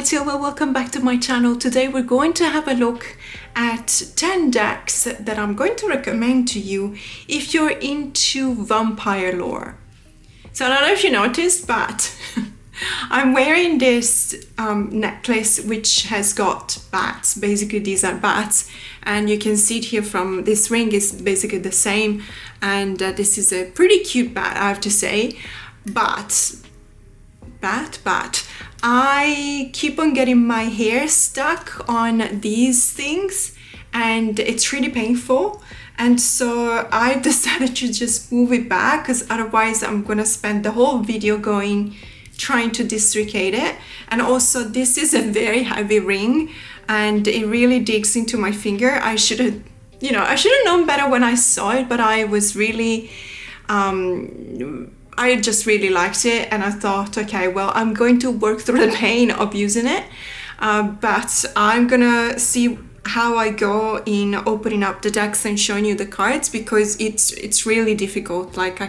Silvia, welcome back to my channel. Today we're going to have a look at 10 decks that I'm going to recommend to you if you're into vampire lore. So I don't know if you noticed, but I'm wearing this necklace which has got bats. Basically these are bats, and you can see it here from this ring is basically the same, and this is a pretty cute bat, I have to say. But I keep on getting my hair stuck on these things and it's really painful, and so I decided to just move it back, because otherwise I'm gonna spend the whole video trying to dislocate it. And also this is a very heavy ring and it really digs into my finger. I should have known better when I saw it, but I was really I just really liked it, and I thought, okay, well, I'm going to work through the pain of using it, but I'm gonna see how I go in opening up the decks and showing you the cards, because it's really difficult. Like I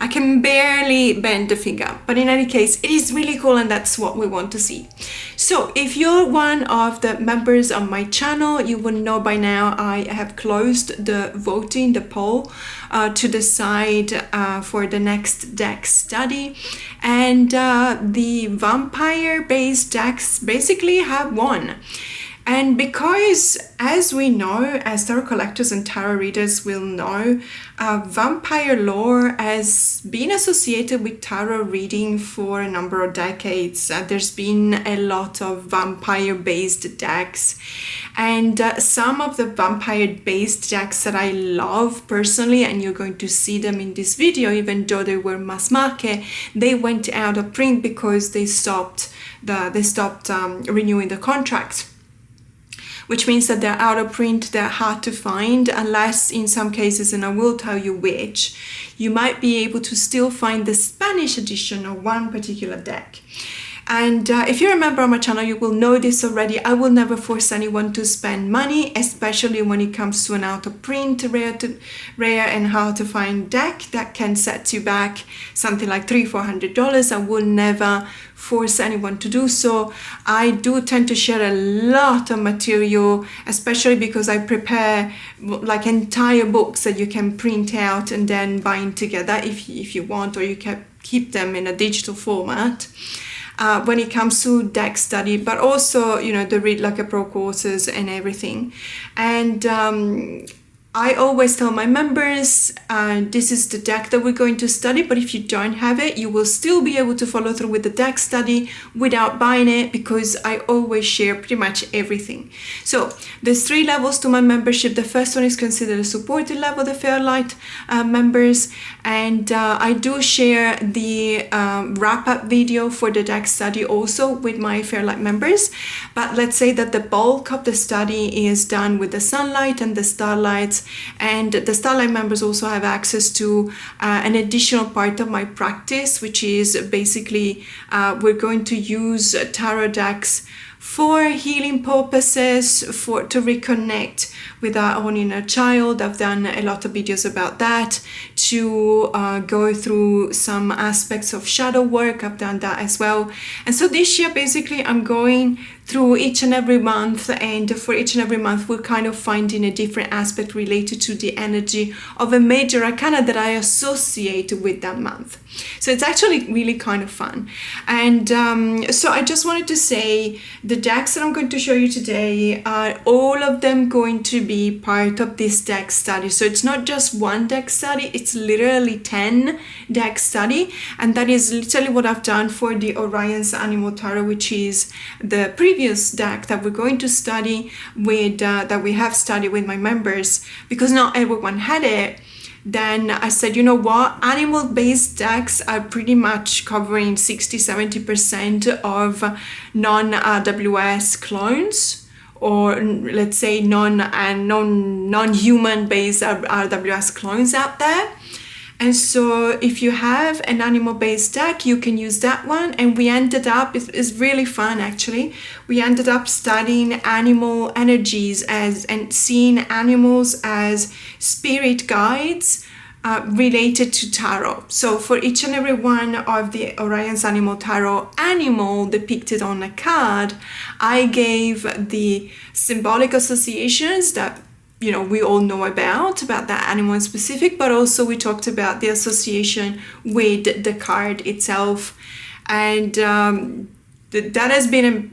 can barely bend the finger, but in any case, it is really cool, and that's what we want to see. So if you're one of the members of my channel, you will know by now I have closed the voting, the poll, to decide for the next deck study, and the vampire based decks basically have won. And because, as we know, as tarot collectors and tarot readers will know, vampire lore has been associated with tarot reading for a number of decades. There's been a lot of vampire-based decks, and some of the vampire-based decks that I love personally, and you're going to see them in this video, even though they were mass market, they went out of print because they stopped renewing the contract. Which means that they're out of print, they're hard to find, unless in some cases, and I will tell you which, you might be able to still find the Spanish edition of one particular deck. And if you're a member of my channel, you will know this already. I will never force anyone to spend money, especially when it comes to an out of print rare and hard to find deck that can set you back something like $300-400. I will never force anyone to do so. I do tend to share a lot of material, especially because I prepare like entire books that you can print out and then bind together if you want, or you can keep them in a digital format. When it comes to deck study, but also, the Read Like a Pro courses and everything. And I always tell my members, this is the deck that we're going to study, but if you don't have it, you will still be able to follow through with the deck study without buying it, because I always share pretty much everything. So there's 3 levels to my membership. The first one is considered a supported level, the Fairlight members, and I do share the wrap-up video for the deck study also with my Fairlight members. But let's say that the bulk of the study is done with the Sunlight and the Starlight. And the Starlight members also have access to an additional part of my practice, which is basically we're going to use tarot decks for healing purposes, to reconnect with our own inner child. I've done a lot of videos about that, to go through some aspects of shadow work. I've done that as well. And so this year, basically, I'm going through each and every month, and for each and every month we're kind of finding a different aspect related to the energy of a major arcana that I associate with that month. So it's actually really kind of fun. And so I just wanted to say the decks that I'm going to show you today are all of them going to be part of this deck study. So it's not just one deck study, it's literally 10 deck study, and that is literally what I've done for the Orion's Animal Tarot, which is the previous deck that we're going to study with, that we have studied with my members, because not everyone had it. Then I said, you know what, animal-based decks are pretty much covering 60-70% of non-RWS clones, or let's say non-human based RWS clones out there. And so if you have an animal-based deck, you can use that one. And we ended up, it's really fun actually, we ended up studying animal energies and seeing animals as spirit guides related to tarot. So for each and every one of the Orion's Animal Tarot animal depicted on a card, I gave the symbolic associations that we all know about that animal in specific, but also we talked about the association with the card itself. And that has been a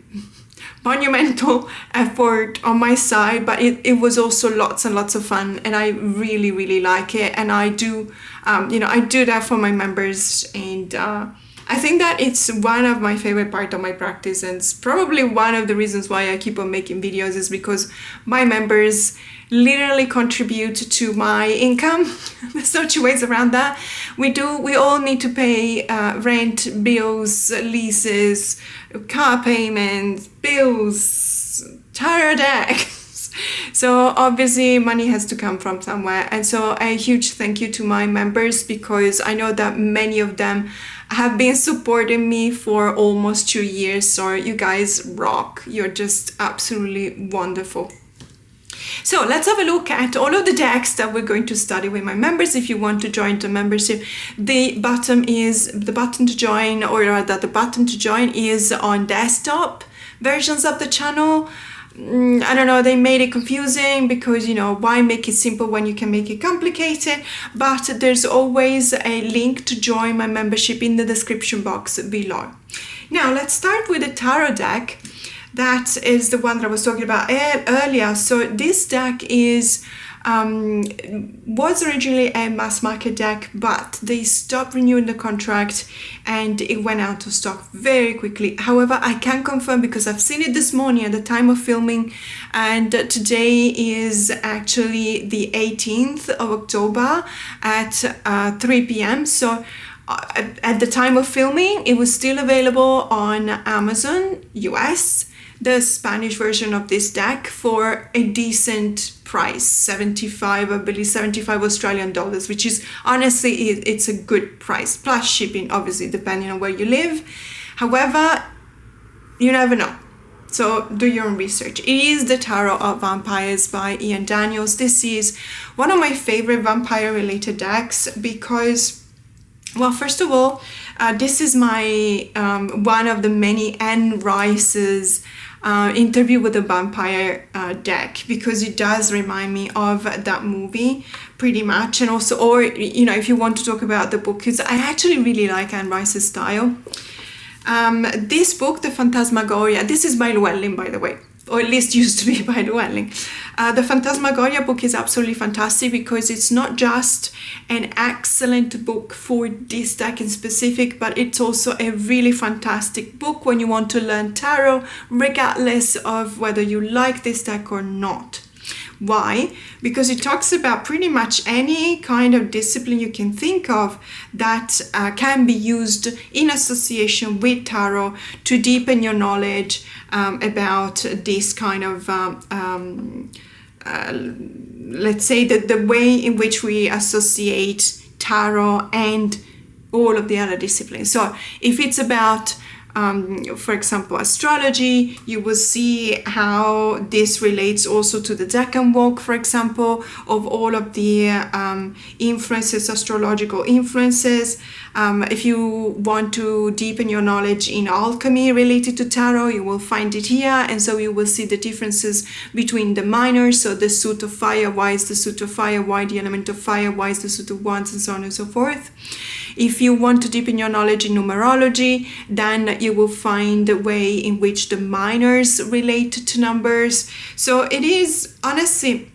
monumental effort on my side, but it was also lots and lots of fun, and I really, really like it. And I do, I do that for my members, and I think that it's one of my favorite part of my practice, and it's probably one of the reasons why I keep on making videos, is because my members literally contribute to my income. There's no two ways around that. We all need to pay rent, bills, leases, car payments, bills, tarot decks. So obviously money has to come from somewhere. And so a huge thank you to my members, because I know that many of them have been supporting me for almost 2 years. So you guys rock. You're just absolutely wonderful. So let's have a look at all of the decks that we're going to study with my members. If you want to join the membership, the button to join, or rather the button to join is on desktop versions of the channel. I don't know, they made it confusing because, why make it simple when you can make it complicated? But there's always a link to join my membership in the description box below. Now let's start with the tarot deck. That is the one that I was talking about earlier. So this deck was originally a mass market deck, but they stopped renewing the contract and it went out of stock very quickly. However, I can confirm, because I've seen it this morning at the time of filming, and today is actually the 18th of October at 3 p.m. So at the time of filming, it was still available on Amazon US, the Spanish version of this deck, for a decent price, 75 Australian dollars, which is honestly, it's a good price, plus shipping, obviously, depending on where you live. However, you never know. So do your own research. It is the Tarot of Vampires by Ian Daniels. This is one of my favorite vampire related decks because, well, first of all, this is my one of the many Anne Rice's Interview with a Vampire deck, because it does remind me of that movie pretty much. And also, or if you want to talk about the book, because I actually really like Anne Rice's style. This book, The Phantasmagoria, this is by Llewellyn, by the way, or at least used to be by Llewellyn. The Phantasmagoria book is absolutely fantastic because it's not just an excellent book for this deck in specific, but it's also a really fantastic book when you want to learn tarot, regardless of whether you like this deck or not. Why? Because it talks about pretty much any kind of discipline you can think of that can be used in association with tarot to deepen your knowledge about this kind of, let's say, the way in which we associate tarot and all of the other disciplines. So if it's about for example, astrology, you will see how this relates also to the Deccan walk, for example, of all of the influences, astrological influences. If you want to deepen your knowledge in alchemy related to tarot, you will find it here. And so you will see the differences between the minors. So the suit of fire, why is the suit of fire, why the element of fire, why is the suit of wands, and so on and so forth. If you want to deepen your knowledge in numerology, then you will find the way in which the minors relate to numbers. So it is, honestly,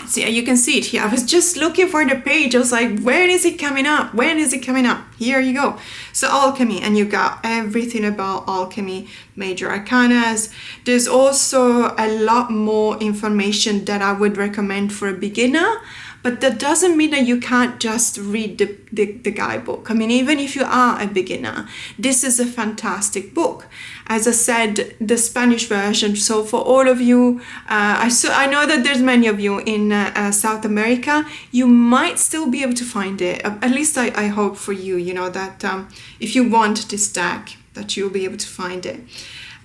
see, you can see it here. I was just looking for the page. I was like, where is it coming up? When is it coming up? Here you go. So alchemy, and you got everything about alchemy, major arcanas. There's also a lot more information that I would recommend for a beginner. But that doesn't mean that you can't just read the guidebook. I mean, even if you are a beginner, this is a fantastic book. As I said, the Spanish version. So for all of you, I know that there's many of you in South America, you might still be able to find it. At least I hope for you, that if you want this deck, that you'll be able to find it.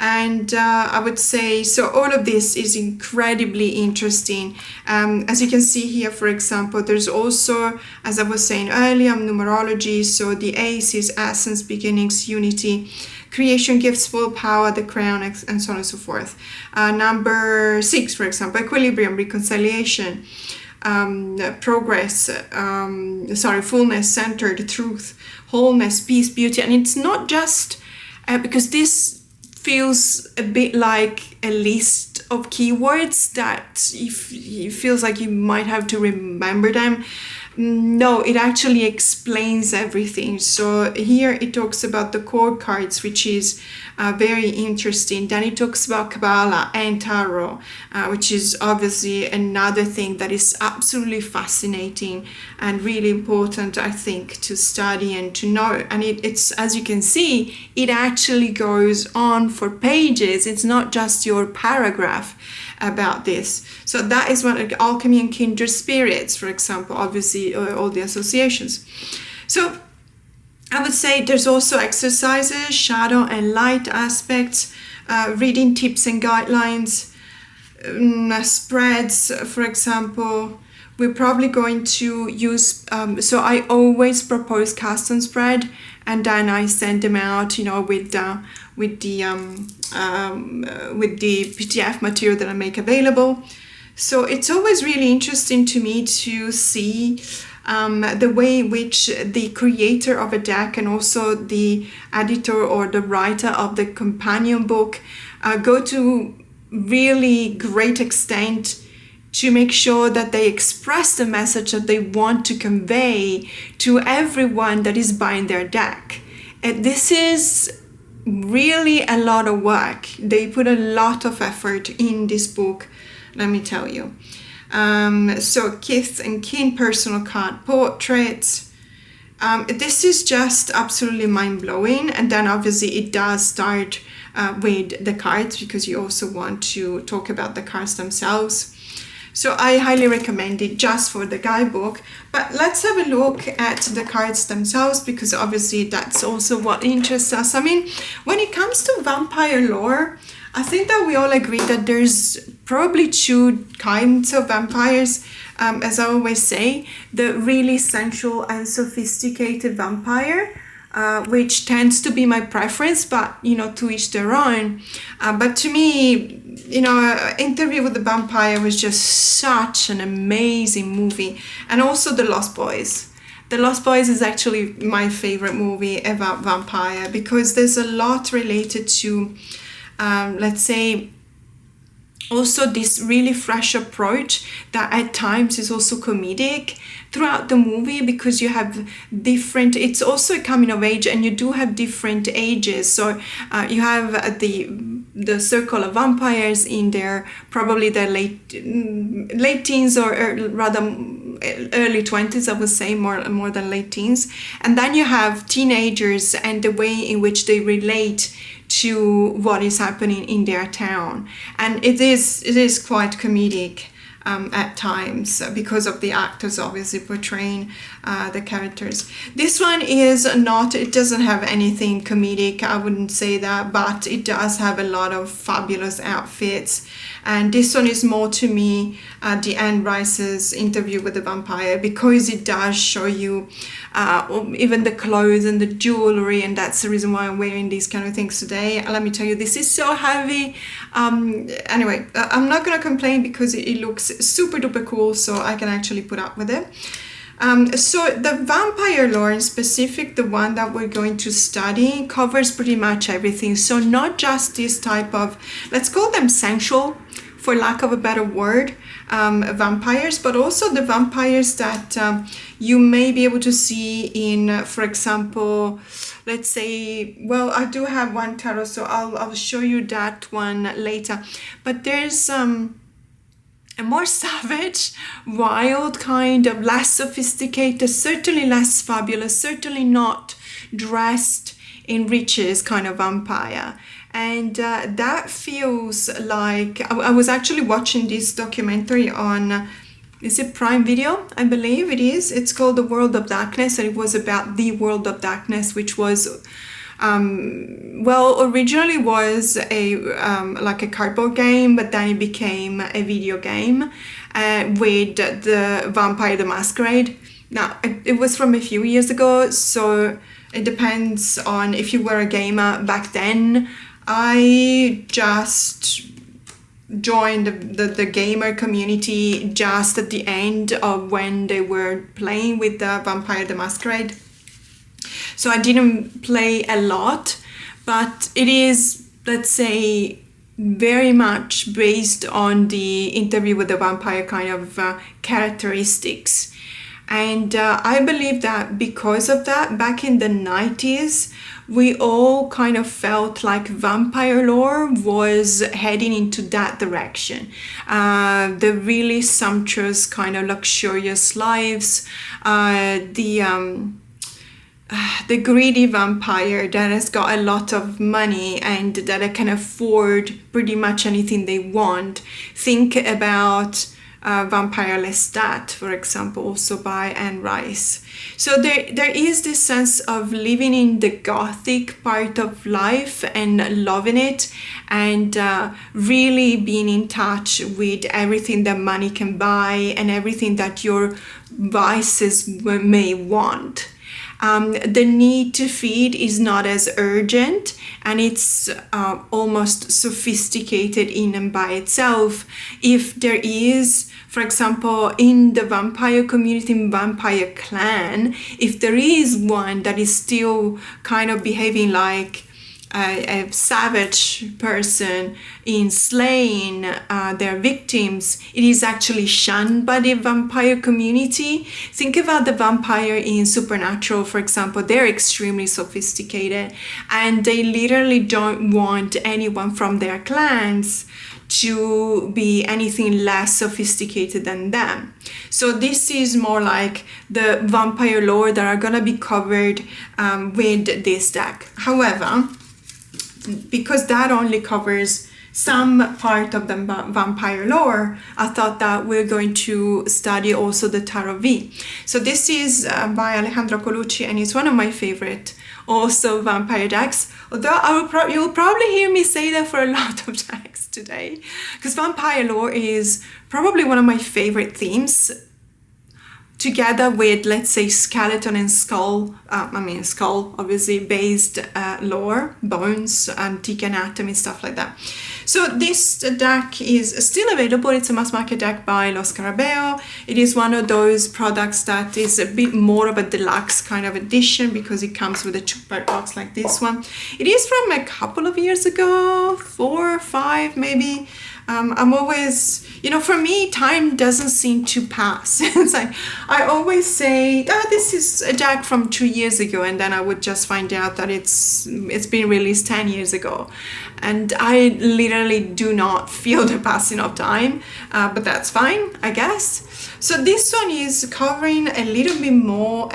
And I would say, so all of this is incredibly interesting. As you can see here, for example, there's also, as I was saying earlier, numerology. So the ace is essence, beginnings, unity, creation, gifts, full power, the crown, and so on and so forth. Number 6, for example, equilibrium, reconciliation, progress, fullness, centered, truth, wholeness, peace, beauty. And it's not just because this feels a bit like a list of keywords that it feels like you might have to remember them. No, it actually explains everything. So here it talks about the core cards, which is very interesting. Then it talks about Kabbalah and Tarot, which is obviously another thing that is absolutely fascinating and really important, I think, to study and to know. And it's, as you can see, it actually goes on for pages. It's not just your paragraph about this. So that is what, like, alchemy and kindred spirits, for example, obviously all the associations. So I would say there's also exercises, shadow and light aspects, reading tips and guidelines, spreads, for example. We're probably going to use, so I always propose custom spread, and then I send them out, with the PDF material that I make available. So it's always really interesting to me to see the way in which the creator of a deck and also the editor or the writer of the companion book go to really great extent to make sure that they express the message that they want to convey to everyone that is buying their deck. And this is really a lot of work. They put a lot of effort in this book, let me tell you. So kith and kin personal card portraits. This is just absolutely mind-blowing. And then obviously it does start with the cards, because you also want to talk about the cards themselves. So I highly recommend it just for the guidebook. But let's have a look at the cards themselves, because obviously that's also what interests us. I mean, when it comes to vampire lore, I think that we all agree that there's probably 2 kinds of vampires. As I always say, the really sensual and sophisticated vampire, which tends to be my preference, but to each their own. But to me, Interview with the Vampire was just such an amazing movie. And also The Lost Boys. The Lost Boys is actually my favorite movie about vampire, because there's a lot related to, let's say, also this really fresh approach that at times is also comedic throughout the movie, because you have different, it's also a coming of age, and you do have different ages. So you have the circle of vampires in their probably their late teens, or rather early 20s, I would say, more than late teens. And then you have teenagers and the way in which they relate to what is happening in their town. And it is quite comedic at times, because of the actors obviously portraying the characters. This one is not, it doesn't have anything comedic, I wouldn't say that, but it does have a lot of fabulous outfits. And this one is more, to me, the Anne Rice's Interview with the Vampire, because it does show you even the clothes and the jewelry, and that's the reason why I'm wearing these kind of things today. Let me tell you, this is so heavy. Anyway, I'm not gonna complain, because it looks super duper cool, so I can actually put up with it. So the vampire lore in specific, the one that we're going to study, covers pretty much everything. So not just this type of, let's call them sensual, for lack of a better word, vampires, but also the vampires that you may be able to see in, for example, let's say, well, I do have one tarot, so I'll show you that one later. But there's a more savage, wild kind of, less sophisticated, certainly less fabulous, certainly not dressed in riches kind of vampire. And that feels like, I was actually watching this documentary on, is it Prime Video? I believe it is. It's called The World of Darkness, and it was about the World of Darkness, which was Well, originally was a like a cardboard game, but then it became a video game with the Vampire the Masquerade. Now, it was from a few years ago, so it depends on if you were a gamer back then. I just joined the gamer community just at the end of when they were playing with the Vampire the Masquerade. So I didn't play a lot, but it is, let's say, very much based on the Interview with the Vampire kind of characteristics. And I believe that because of that, back in the 90s, we all kind of felt like vampire lore was heading into that direction. The really sumptuous, kind of luxurious lives, the greedy vampire that has got a lot of money and that can afford pretty much anything they want. Think about Vampire Lestat, for example, also by Anne Rice. So there is this sense of living in the Gothic part of life and loving it, and really being in touch with everything that money can buy and everything that your vices may want. The need to feed is not as urgent, and it's almost sophisticated in and by itself. If there is, for example, in the vampire community, in vampire clan, if there is one that is still kind of behaving like a savage person in slaying their victims, it is actually shunned by the vampire community. Think about the vampire in Supernatural, for example. They're extremely sophisticated, and they literally don't want anyone from their clans to be anything less sophisticated than them. So this is more like the vampire lore that are gonna be covered with this deck. However, because that only covers some part of the vampire lore, I thought that we're going to study also the Tarot V. So this is by Alejandro Colucci, and it's one of my favorite also vampire decks. Although you'll probably hear me say that for a lot of decks today, because vampire lore is probably one of my favorite themes, together with, let's say, skeleton and skull, skull obviously based lore, bones, antique anatomy, stuff like that. So this deck is still available. It's a mass market deck by Los Carabeo. It is one of those products that is a bit more of a deluxe kind of edition because it comes with a 2-pack box like this one. It is from a couple of years ago, 4 or 5 maybe. I'm always, for me, time doesn't seem to pass. It's like, I always say, this is a deck from 2 years ago, and then I would just find out that it's been released 10 years ago. And I literally do not feel the passing of time, but that's fine, I guess. So this one is covering a little bit more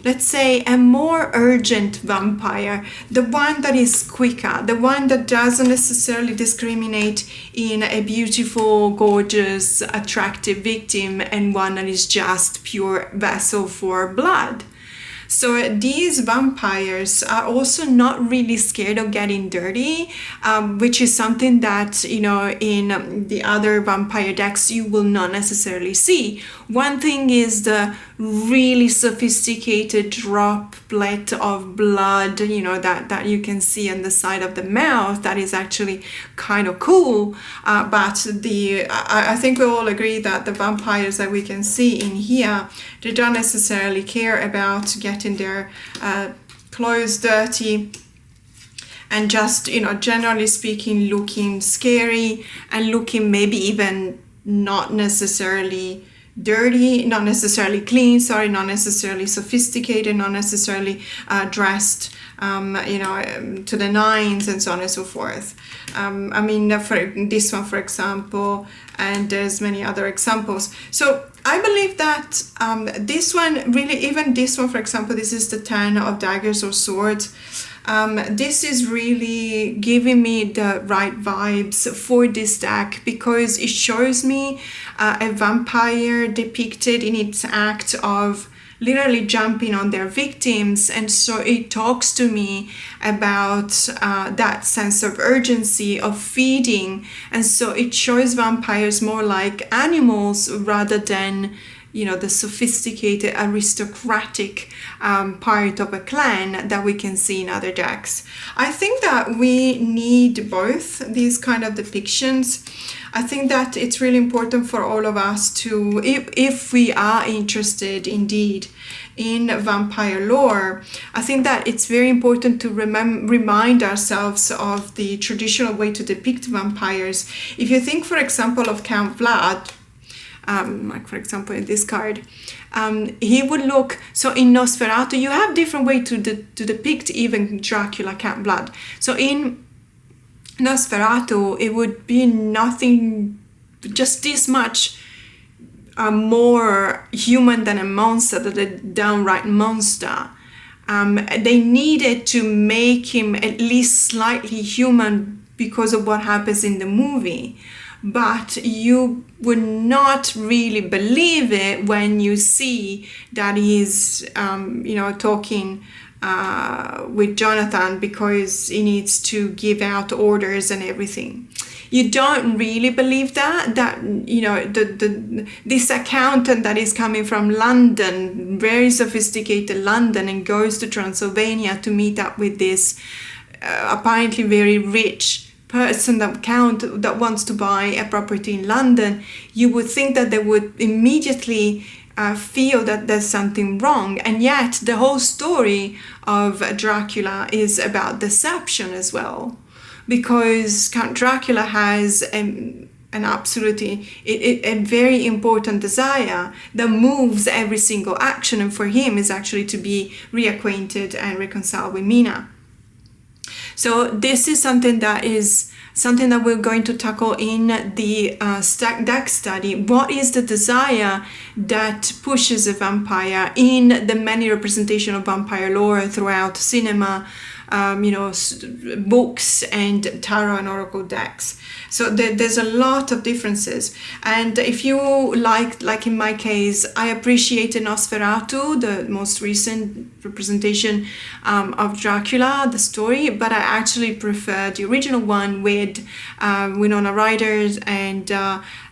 let's say a more urgent vampire, the one that is quicker, the one that doesn't necessarily discriminate in a beautiful, gorgeous, attractive victim and one that is just pure vessel for blood. So these vampires are also not really scared of getting dirty, which is something that, in the other vampire decks you will not necessarily see. One thing is the really sophisticated droplet of blood, that you can see on the side of the mouth. That is actually kind of cool. But I think we all agree that the vampires that we can see in here, they don't necessarily care about getting their clothes dirty and just, generally speaking, looking scary and looking maybe even not necessarily dirty, not necessarily clean, not necessarily sophisticated, not necessarily dressed to the nines and so on and so forth. For this one, for example, and there's many other examples. So I believe that this one, really, even this one, for example, this is the 10 of daggers or swords. This is really giving me the right vibes for this deck, because it shows me a vampire depicted in its act of literally jumping on their victims, and so it talks to me about that sense of urgency of feeding, and so it shows vampires more like animals rather than, you know, the sophisticated aristocratic part of a clan that we can see in other decks. I think that we need both these kind of depictions. I think that it's really important for all of us to, if we are interested indeed in vampire lore, I think that it's very important to remind ourselves of the traditional way to depict vampires. If you think, for example, of Count Vlad, like for example in this card, he would look, so in Nosferatu you have different way to depict even Dracula, Count Vlad. So in Nosferatu it would be nothing, just this much more human than a monster, than a downright monster. They needed to make him at least slightly human because of what happens in the movie, but you would not really believe it when you see that he's talking with Jonathan because he needs to give out orders and everything. You don't really believe that you know, this accountant that is coming from London, very sophisticated London, and goes to Transylvania to meet up with this apparently very rich person that wants to buy a property in London. You would think that they would immediately feel that there's something wrong, and yet the whole story of Dracula is about deception as well, because Count Dracula has an absolutely a very important desire that moves every single action, and for him is actually to be reacquainted and reconciled with Mina. So this is something that we're going to tackle in the deck study. What is the desire that pushes a vampire in the many representation of vampire lore throughout cinema, books and tarot and oracle decks? So there's a lot of differences. And if you like in my case, I appreciated Nosferatu, the most recent representation of Dracula, the story, but I actually prefer the original one with Winona Ryder and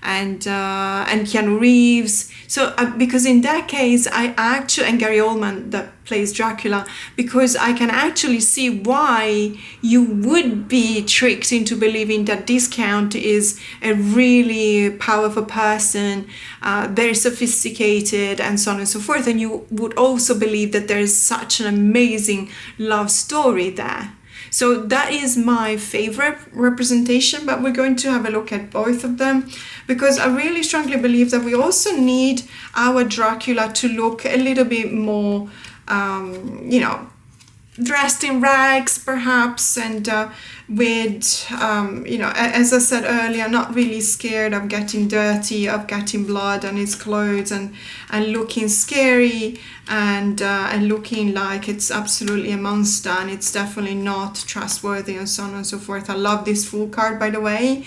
Keanu Reeves. So because in that case, and Gary Oldman that plays Dracula, because I can actually see why you would be tricked into believing that this Count is a really powerful person, very sophisticated, and so on and so forth. And you would also believe that there is such an amazing love story there. So that is my favorite representation, but we're going to have a look at both of them, because I really strongly believe that we also need our Dracula to look a little bit more, dressed in rags perhaps, and with, as I said earlier, not really scared of getting dirty, of getting blood on his clothes, and looking scary, and looking like it's absolutely a monster, and it's definitely not trustworthy, and so on and so forth. I love this full card, by the way.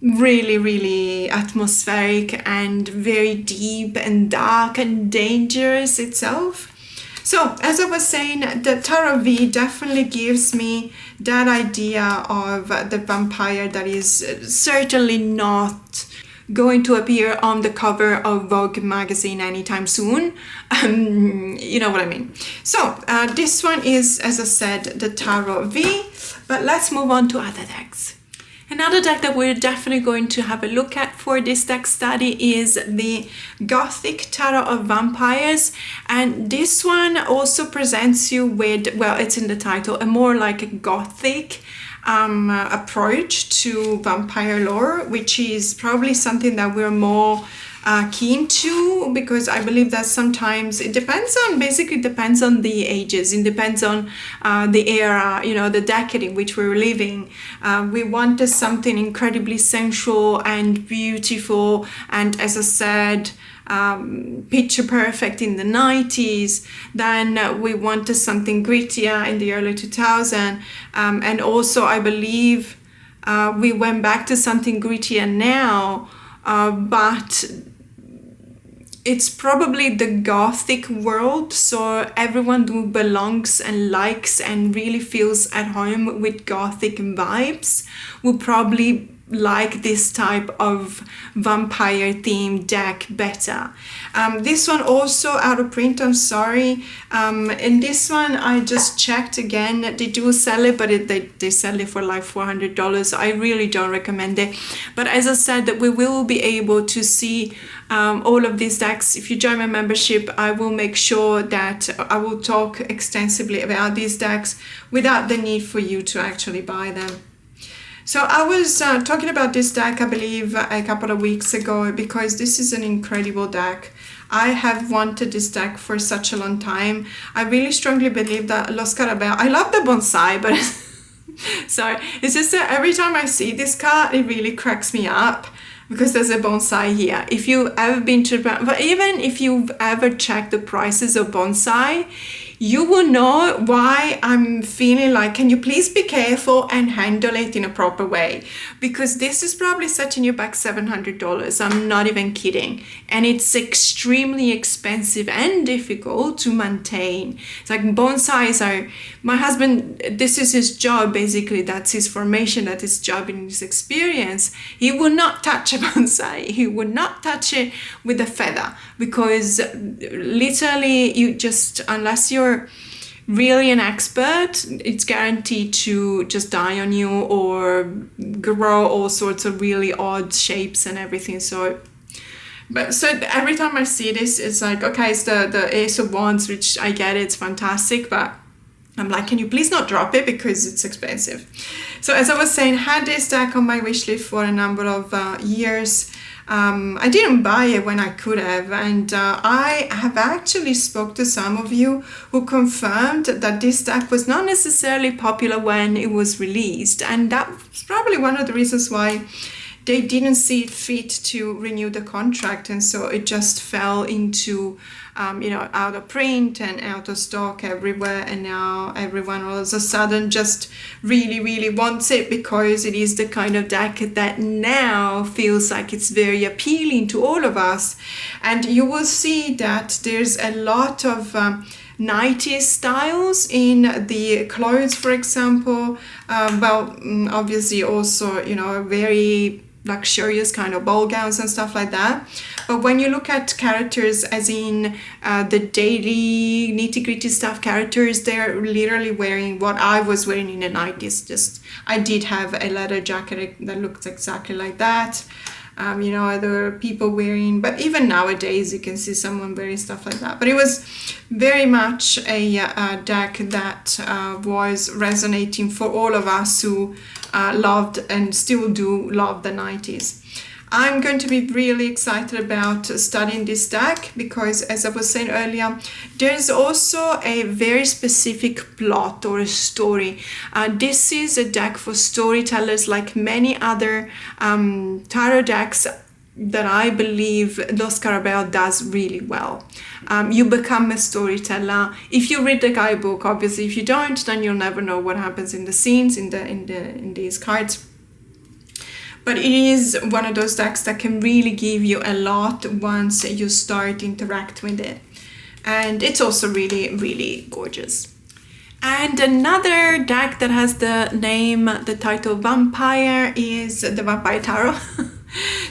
Really, really atmospheric and very deep and dark and dangerous itself. So, as I was saying, the Tarot V definitely gives me that idea of the vampire that is certainly not going to appear on the cover of Vogue magazine anytime soon. You know what I mean. So, this one is, as I said, the Tarot V, but let's move on to other decks. Another deck that we're definitely going to have a look at for this deck study is the Gothic Tarot of Vampires, and this one also presents you with, well, it's in the title, a more like a Gothic approach to vampire lore, which is probably something that we're more keen to, because I believe that sometimes it depends on the ages, it depends on the era, the decade in which we're living. We wanted something incredibly sensual and beautiful, and as I said, picture perfect in the 90s. Then we wanted something grittier in the early 2000s. And also, I believe we went back to something grittier now, but it's probably the Gothic world, so everyone who belongs and likes and really feels at home with Gothic vibes will probably like this type of vampire themed deck better. This one also out of print, I'm sorry. In this one I just checked again, they do sell it, but they sell it for like $400. I really don't recommend it, but as I said, that we will be able to see all of these decks. If you join my membership, I will make sure that I will talk extensively about these decks without the need for you to actually buy them. So I was talking about this deck, I believe, a couple of weeks ago, because this is an incredible deck. I have wanted this deck for such a long time. I really strongly believe that Lo Scarabeo, I love the bonsai, but sorry, it's just that every time I see this card, it really cracks me up, because there's a bonsai here. If you've ever been to Japan, but even if you've ever checked the prices of bonsai, you will know why I'm feeling like, can you please be careful and handle it in a proper way? Because this is probably setting you back $700. I'm not even kidding. And it's extremely expensive and difficult to maintain. It's like bonsais are, my husband, this is his job basically. That's his formation, that's his job and his experience. He will not touch a bonsai. He will not touch it with a feather, because literally you just, unless you're really an expert, it's guaranteed to just die on you or grow all sorts of really odd shapes and everything. So every time I see this, it's like, okay, it's the Ace of Wands, which I get it, it's fantastic, but I'm like, can you please not drop it, because it's expensive. So as I was saying, had this deck on my wish list for a number of years. I didn't buy it when I could have, and I have actually spoke to some of you who confirmed that this deck was not necessarily popular when it was released, and that was probably one of the reasons why they didn't see it fit to renew the contract, and so it just fell into out of print and out of stock everywhere, and now everyone all of a sudden just really wants it, because it is the kind of deck that now feels like it's very appealing to all of us. And you will see that there's a lot of 90s styles in the clothes, for example. Obviously also, very luxurious kind of ball gowns and stuff like that. But when you look at characters, as in the daily nitty-gritty stuff characters, they're literally wearing what I was wearing in the 90s. Just, I did have a leather jacket that looked exactly like that. There were people wearing, but even nowadays you can see someone wearing stuff like that. But it was very much a deck that was resonating for all of us who loved and still do love the 90s. I'm going to be really excited about studying this deck, because as I was saying earlier, there's also a very specific plot or a story. This is a deck for storytellers, like many other tarot decks that I believe Lo Scarabeo does really well. You become a storyteller if you read the guidebook. Obviously, if you don't, then you'll never know what happens in the scenes in these cards. But it is one of those decks that can really give you a lot once you start interacting with it. And it's also really gorgeous. And another deck that has the title Vampire is the Vampire Tarot.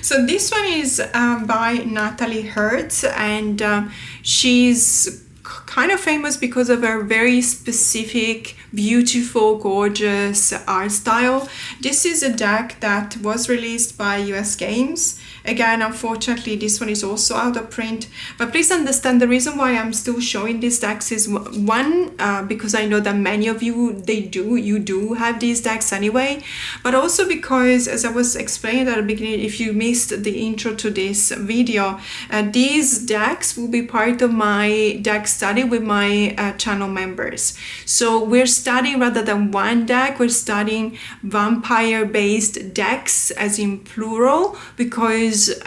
So this one is by Natalie Herz, and she's kind of famous because of her very specific, beautiful, gorgeous art style. This is a deck that was released by US Games. Again, unfortunately, this one is also out of print. But please understand, the reason why I'm still showing these decks is one, because I know that many of you, you do have these decks anyway. But also because, as I was explaining at the beginning, if you missed the intro to this video, these decks will be part of my deck study study with my channel members. So we're studying, rather than one deck, we're studying vampire-based decks, as in plural, because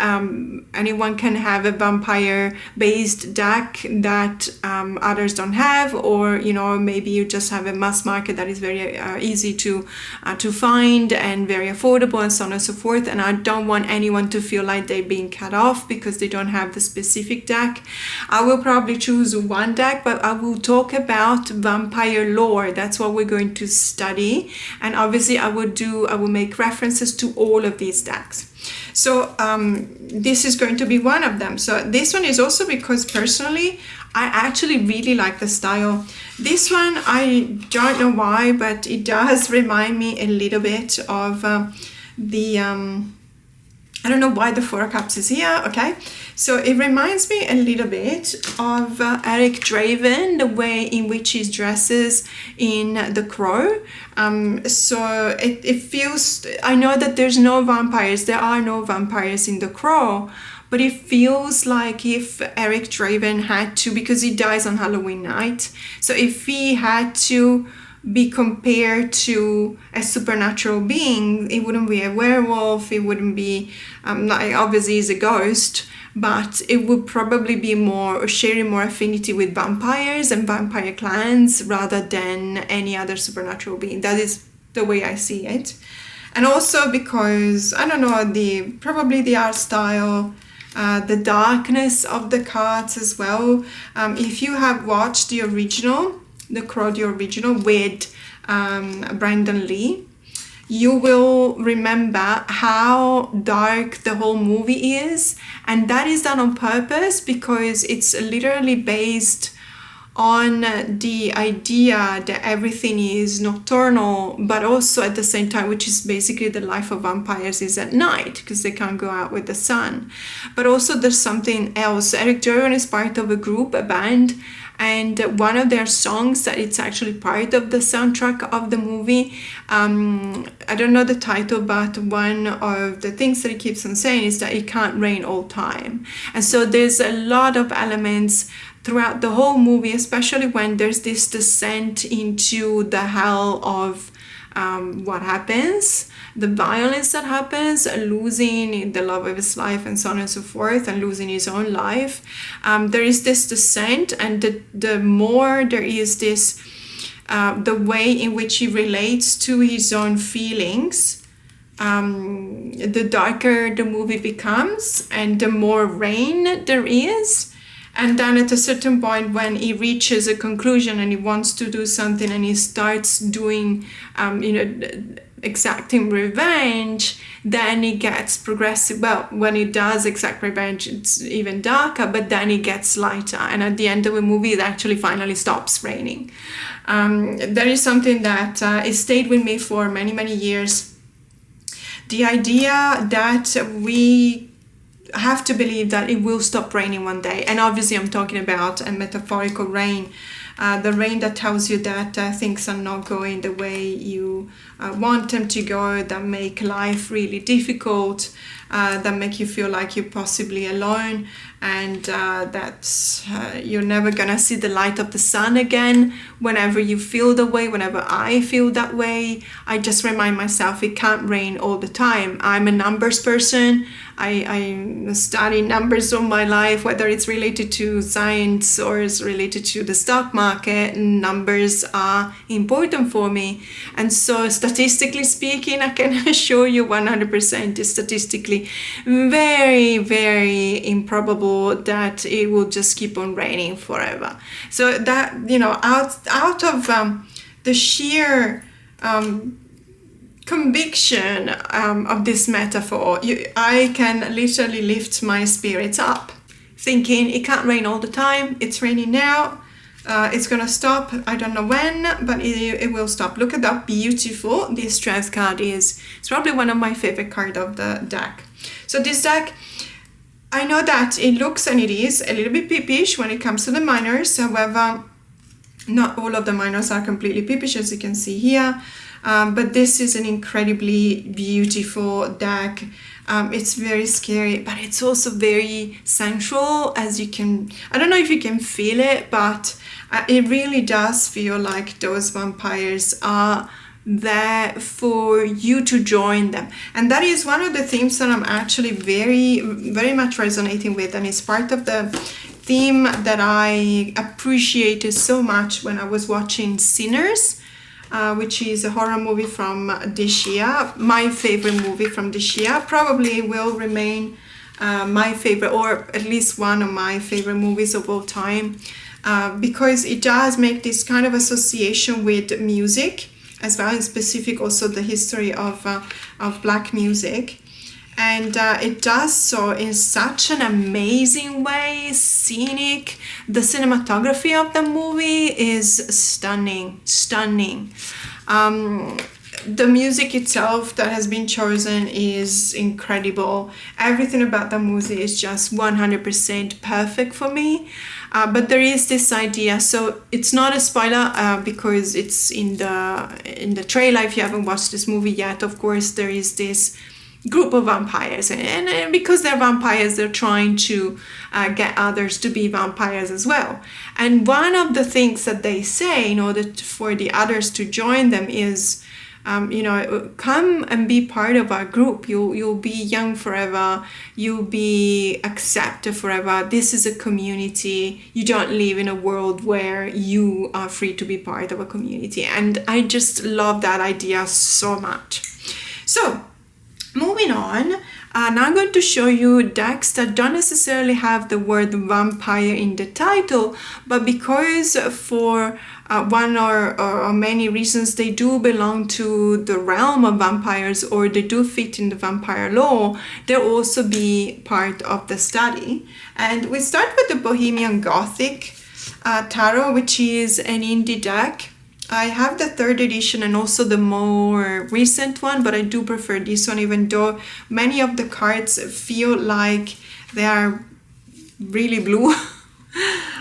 anyone can have a vampire-based deck that others don't have, or maybe you just have a mass market that is very easy to find and very affordable, and so on and so forth. And I don't want anyone to feel like they're being cut off because they don't have the specific deck. I will probably choose one deck, but I will talk about vampire lore. That's what we're going to study, and obviously I will make references to all of these decks. So this is going to be one of them. So this one is also because personally I actually really like the style. This one, I don't know why, but it does remind me a little bit of I don't know why the 4 of Cups is here, okay? So it reminds me a little bit of Eric Draven, the way in which he dresses in The Crow. So it feels, I know that there are no vampires in The Crow, but it feels like if Eric Draven had to, because he dies on Halloween night, so if he had to be compared to a supernatural being, it wouldn't be a werewolf, it wouldn't be, obviously he's a ghost, but it would probably be sharing more affinity with vampires and vampire clans rather than any other supernatural being. That is the way I see it. And also because, I don't know, probably the art style, the darkness of the cards as well. If you have watched the original, The Crow, the original with Brandon Lee, you will remember how dark the whole movie is, and that is done on purpose because it's literally based on the idea that everything is nocturnal, but also at the same time, which is basically the life of vampires is at night because they can't go out with the sun. But also there's something else. Eric Draven is part of a group, a band, and one of their songs that it's actually part of the soundtrack of the movie, I don't know the title, but one of the things that he keeps on saying is that it can't rain all time. And so there's a lot of elements throughout the whole movie, especially when there's this descent into the hell of what happens, the violence that happens, losing the love of his life and so on and so forth, and losing his own life. There is this descent, and the more there is this, the way in which he relates to his own feelings, the darker the movie becomes and the more rain there is. And then at a certain point when he reaches a conclusion and he wants to do something and he starts doing, exacting revenge, then he gets progressive. Well, when he does exact revenge, it's even darker, but then it gets lighter. And at the end of the movie, it actually finally stops raining. There is something that it stayed with me for many, many years. The idea that we have to believe that it will stop raining one day. And obviously I'm talking about a metaphorical rain, the rain that tells you that things are not going the way you want them to go, that make life really difficult, that make you feel like you're possibly alone, and that you're never gonna see the light of the sun again. Whenever you feel that way, whenever I feel that way, I just remind myself it can't rain all the time. I'm a numbers person. I study numbers all my life, whether it's related to science or it's related to the stock market. Numbers are important for me. And so statistically speaking, I can assure you 100% is statistically very, very improbable that it will just keep on raining forever. So that, out of the sheer conviction of this metaphor, I can literally lift my spirits up, thinking it can't rain all the time. It's raining now. It's gonna stop. I don't know when, but it will stop. Look at how beautiful this Strength card is. It's probably one of my favorite cards of the deck. So this deck, I know that it looks, and it is, a little bit peepish when it comes to the minors. However, not all of the minors are completely peepish, as you can see here. But this is an incredibly beautiful deck. It's very scary, but it's also very sensual, as you can, I don't know if you can feel it, but it really does feel like those vampires are there for you to join them. And that is one of the themes that I'm actually very, very much resonating with, and it's part of the theme that I appreciated so much when I was watching Sinners, which is a horror movie from this year. My favorite movie from this year, probably will remain my favorite, or at least one of my favorite movies of all time, because it does make this kind of association with music, as well as specific also the history of black music. And it does so in such an amazing way, scenic. The cinematography of the movie is stunning. The music itself that has been chosen is incredible. Everything about the movie is just 100% perfect for me. But there is this idea, so it's not a spoiler because it's in the trailer. If you haven't watched this movie yet, of course, there is this group of vampires, and because they're vampires, they're trying to get others to be vampires as well. And one of the things that they say in order for the others to join them is, come and be part of our group. You'll be young forever. You'll be accepted forever. This is a community. You don't live in a world where you are free to be part of a community. And I just love that idea so much. So, moving on, now I'm going to show you decks that don't necessarily have the word vampire in the title, but because for one or many reasons they do belong to the realm of vampires, or they do fit in the vampire lore, they'll also be part of the study. And we start with the Bohemian Gothic Tarot, which is an indie deck. I have the 3rd edition and also the more recent one, but I do prefer this one, even though many of the cards feel like they are really blue.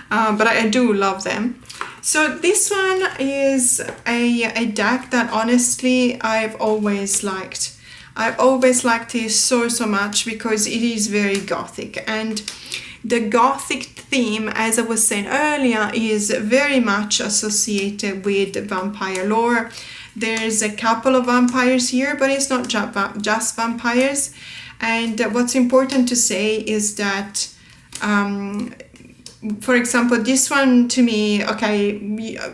But I do love them. So this one is a deck that honestly I've always liked. I've always liked it so much because it is very gothic, and the gothic theme, as I was saying earlier, is very much associated with vampire lore. There's a couple of vampires here, but it's not just vampires. And what's important to say is that, for example, this one to me, okay,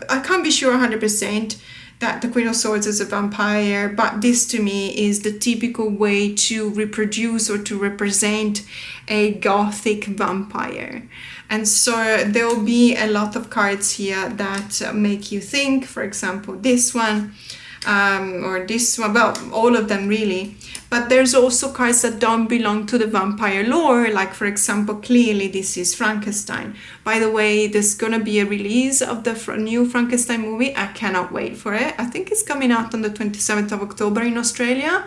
I can't be sure 100% that the Queen of Swords is a vampire, but this to me is the typical way to reproduce or to represent a gothic vampire. And so there will be a lot of cards here that make you think, for example, this one, or this one, well, all of them really. But there's also cards that don't belong to the vampire lore, like for example, clearly this is Frankenstein. By the way, there's gonna be a release of the new Frankenstein movie. I cannot wait for it. I think it's coming out on the 27th of October in Australia.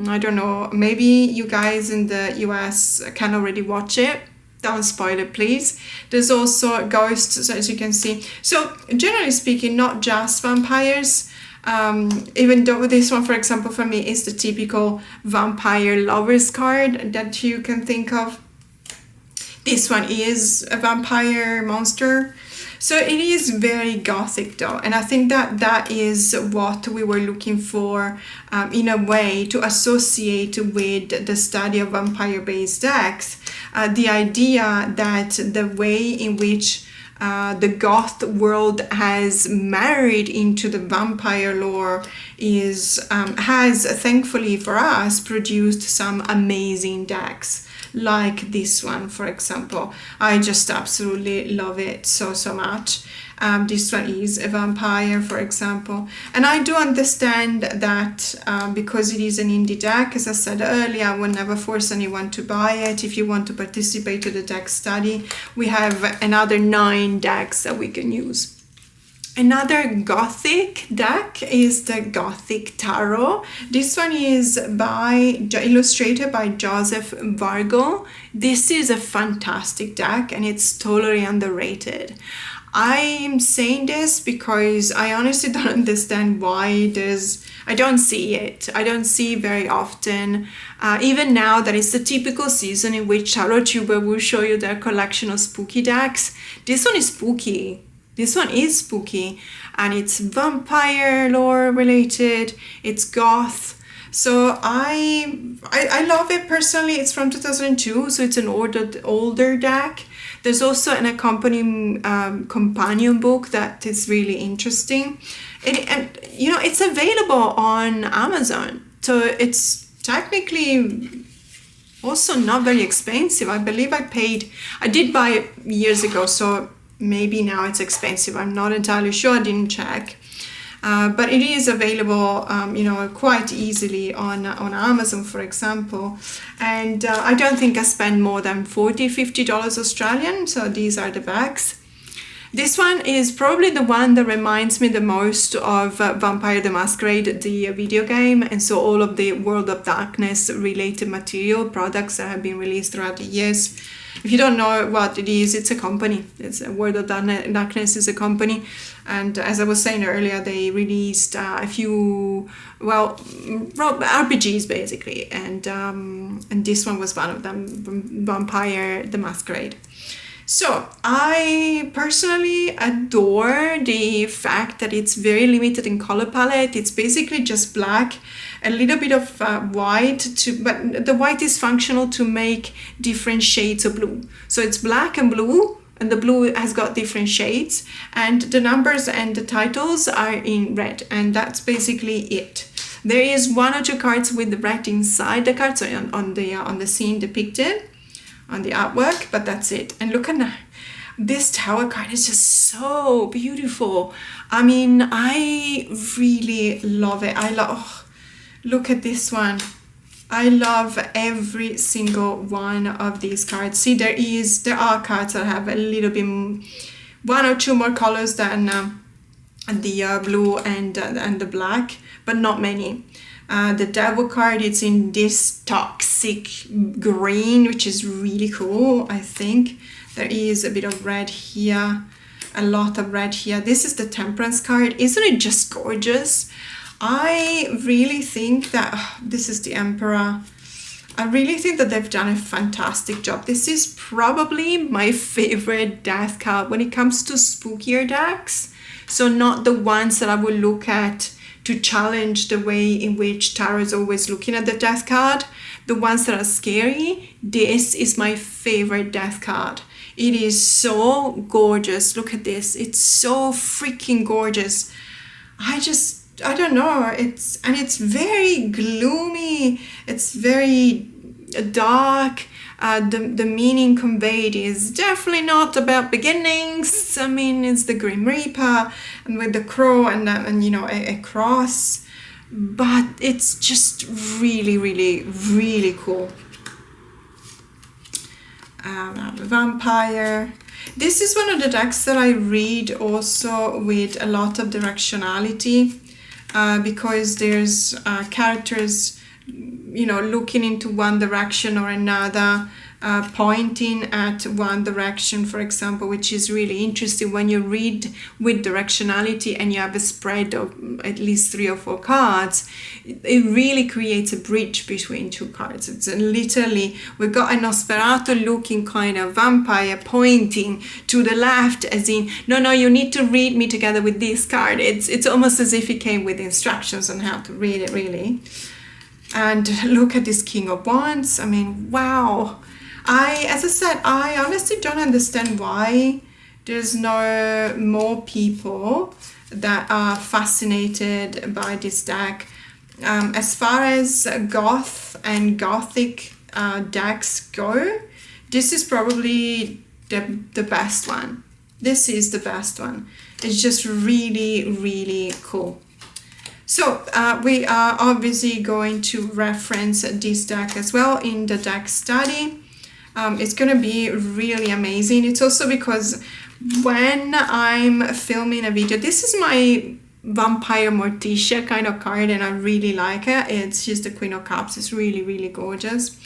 I don't know, maybe you guys in the US can already watch it. Don't spoil it, please. There's also ghosts, as you can see. So generally speaking, not just vampires. Even though this one, for example, for me is the typical vampire lovers card that you can think of. This one is a vampire monster. So it is very gothic though, and I think that that is what we were looking for in a way to associate with the study of vampire-based decks. The idea that the way in which the goth world has married into the vampire lore is has thankfully for us produced some amazing decks, like this one, for example. I just absolutely love it so much. This one is a vampire, for example, and I do understand that because it is an indie deck, as I said earlier, I will never force anyone to buy it. If you want to participate in the deck study, we have another 9 decks that we can use. Another Gothic deck is the Gothic Tarot. This one is illustrated by Joseph Vargo. This is a fantastic deck and it's totally underrated. I'm saying this because I honestly don't understand why I don't see it. I don't see very often. Even now that it's the typical season in which Tarot Tuber will show you their collection of spooky decks. This one is spooky. This one is spooky and it's vampire lore related. It's goth. So I love it personally. It's from 2002, so it's an older deck. There's also an accompanying companion book that is really interesting. And you know, it's available on Amazon. So it's technically also not very expensive. I believe I did buy it years ago, so maybe now it's expensive. I'm not entirely sure. I didn't check. But it is available, you know, quite easily on Amazon, for example. And I don't think I spend more than $40-50 Australian. So these are the bags. This one is probably the one that reminds me the most of Vampire the Masquerade, the video game, and so all of the World of Darkness related material products that have been released throughout the years. If you don't know what it is, it's a company. It's a World of Darkness is a company, and as I was saying earlier, they released a few, well, RPGs basically, and this one was one of them, Vampire the Masquerade. So I personally adore the fact that it's very limited in color palette. It's basically just black, a little bit of white, but the white is functional to make different shades of blue. So it's black and blue, and the blue has got different shades, and the numbers and the titles are in red, and that's basically it. There is one or two cards with the red inside the cards, so on the scene depicted on the artwork, but that's it. And look at that. This tower card is just so beautiful. I mean, I really love it. Look at this one. I love every single one of these cards. See, there are cards that have a little bit one or two more colors than the blue and the black, but not many. The devil card, it's in this toxic green, which is really cool. I think there is a bit of red here, a lot of red here. This is the temperance card. Isn't it just gorgeous? I really think that this is the Emperor. I really think that they've done a fantastic job. This is probably my favorite death card when it comes to spookier decks. So not the ones that I will look at to challenge the way in which tarot is always looking at the death card. The ones that are scary, this is my favorite death card. It is so gorgeous. Look at this. It's so freaking gorgeous. I don't know. It's very gloomy. It's very dark. The meaning conveyed is definitely not about beginnings. I mean, it's the Grim Reaper and with the crow and you know, a cross, but it's just really, really, really cool. The vampire. This is one of the decks that I read also with a lot of directionality, because there's characters, you know, looking into one direction or another, pointing at one direction, for example, which is really interesting when you read with directionality and you have a spread of at least 3 or 4 cards. It really creates a bridge between 2 cards. It's literally, we've got a Nosferatu looking kind of vampire pointing to the left, as in, no, you need to read me together with this card. It's almost as if it came with instructions on how to read it, really. And look at this King of Wands. I mean, wow. As I said, I honestly don't understand why there's no more people that are fascinated by this deck. As far as goth and gothic decks go, this is probably the best one. This is the best one. It's just really, really cool. So we are obviously going to reference this deck as well in the deck study. It's going to be really amazing. It's also because when I'm filming a video, this is my Vampire Morticia kind of card, and I really like it. It's just the Queen of Cups. It's really, really gorgeous.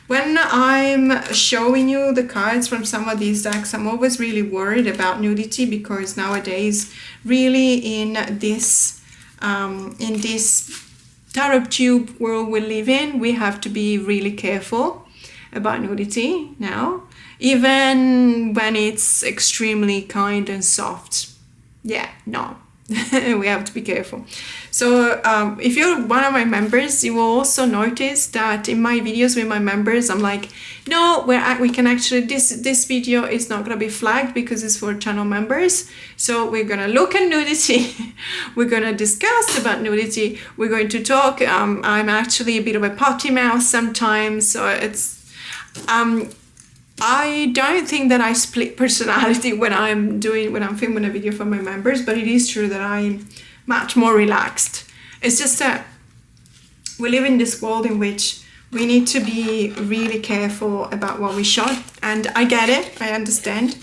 When I'm showing you the cards from some of these decks, I'm always really worried about nudity, because nowadays, really in this tarot tube world we live in, we have to be really careful about nudity now, even when it's extremely kind and soft. Yeah, no. We have to be careful. So if you're one of my members, you will also notice that in my videos with my members, I'm like, no, we can actually, this video is not going to be flagged because it's for channel members. So we're going to look at nudity. We're going to discuss about nudity. We're going to talk. I'm actually a bit of a potty mouth sometimes. So it's, I don't think that I split personality when I'm filming a video for my members, but it is true that I'm much more relaxed. It's just that we live in this world in which we need to be really careful about what we show, and I get it, I understand.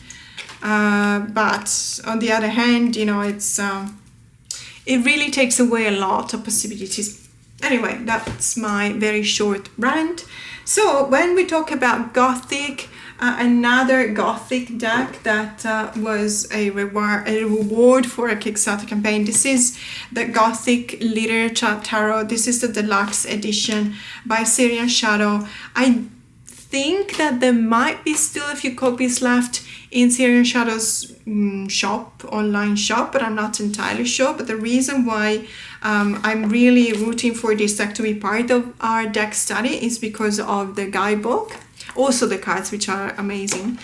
But on the other hand, you know, it's it really takes away a lot of possibilities. Anyway, that's my very short rant. So when we talk about Gothic, another Gothic deck that was a reward for a Kickstarter campaign. This is the Gothic Literature Tarot. This is the deluxe edition by Syrian Shadow. I think that there might be still a few copies left in Syrian Shadow's online shop, but I'm not entirely sure. But the reason why I'm really rooting for this deck to be part of our deck study is because of the guidebook. Also the cards, which are amazing.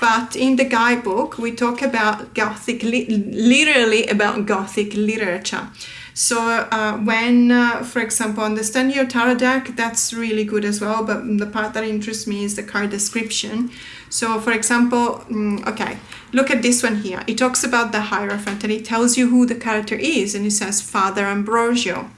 But in the guidebook, we talk about Gothic, literally about Gothic literature. So when, for example, understand your tarot deck, that's really good as well. But the part that interests me is the card description. So for example, okay, look at this one here. It talks about the Hierophant, and it tells you who the character is. And it says Father Ambrosio.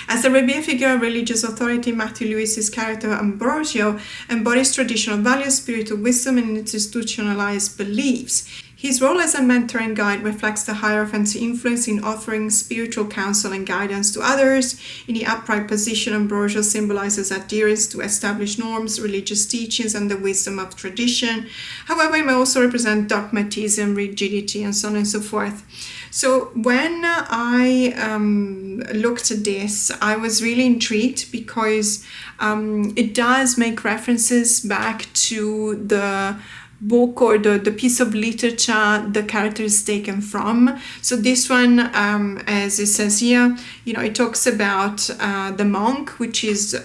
As a revered figure of religious authority, Matthew Lewis's character Ambrosio embodies traditional values, spiritual wisdom, and institutionalized beliefs. His role as a mentor and guide reflects the Hierophant's influence in offering spiritual counsel and guidance to others. In the upright position, Ambrosio symbolizes adherence to established norms, religious teachings, and the wisdom of tradition. However, it may also represent dogmatism, rigidity, and so on and so forth. So when I looked at this, I was really intrigued because it does make references back to the book or the piece of literature the character is taken from. So this one, as it says here, you know, it talks about the monk, which is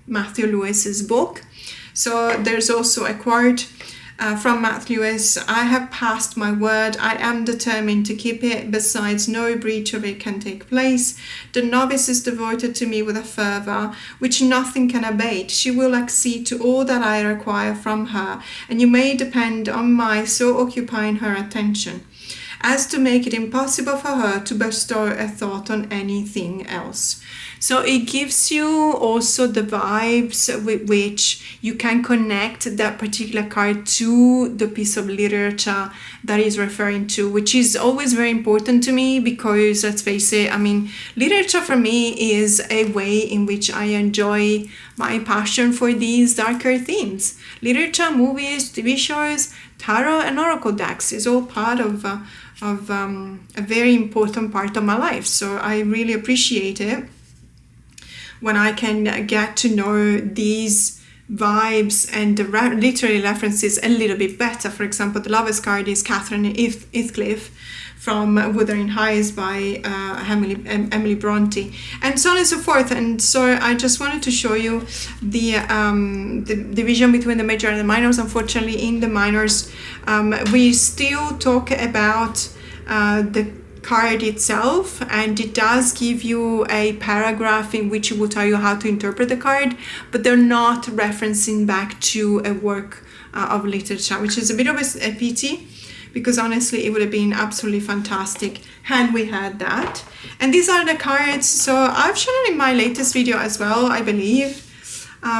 Matthew Lewis's book. So there's also a quote from Matthew Lewis: I have passed my word, I am determined to keep it, besides no breach of it can take place. The novice is devoted to me with a fervour which nothing can abate. She will accede to all that I require from her, and you may depend on my so occupying her attention as to make it impossible for her to bestow a thought on anything else. So it gives you also the vibes with which you can connect that particular card to the piece of literature that is referring to, which is always very important to me because, let's face it, I mean, literature for me is a way in which I enjoy my passion for these darker themes. Literature, movies, TV shows, tarot and oracle decks is all part of a very important part of my life. So I really appreciate it when I can get to know these vibes and the literary references a little bit better. For example, the Lovers card is Catherine Heathcliff from Wuthering Heights by Emily Bronte, and so on and so forth. And so I just wanted to show you the division between the major and the minors. Unfortunately, in the minors, we still talk about the card itself, and it does give you a paragraph in which it will tell you how to interpret the card, but they're not referencing back to a work of literature, which is a bit of a pity, because honestly it would have been absolutely fantastic had we had that. And these are the cards. So I've shown it in my latest video as well, I believe,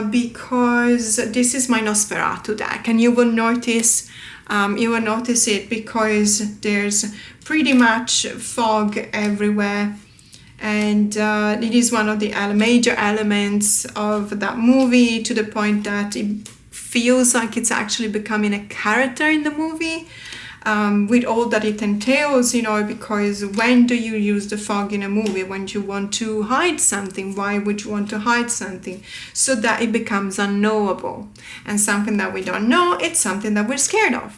because this is my Nosferatu deck, and you will notice you will notice it because there's pretty much fog everywhere. And it is one of the major elements of that movie, to the point that it feels like it's actually becoming a character in the movie, with all that it entails, you know, because when do you use the fog in a movie? When you want to hide something. Why would you want to hide something? So that it becomes unknowable. And something that we don't know, it's something that we're scared of.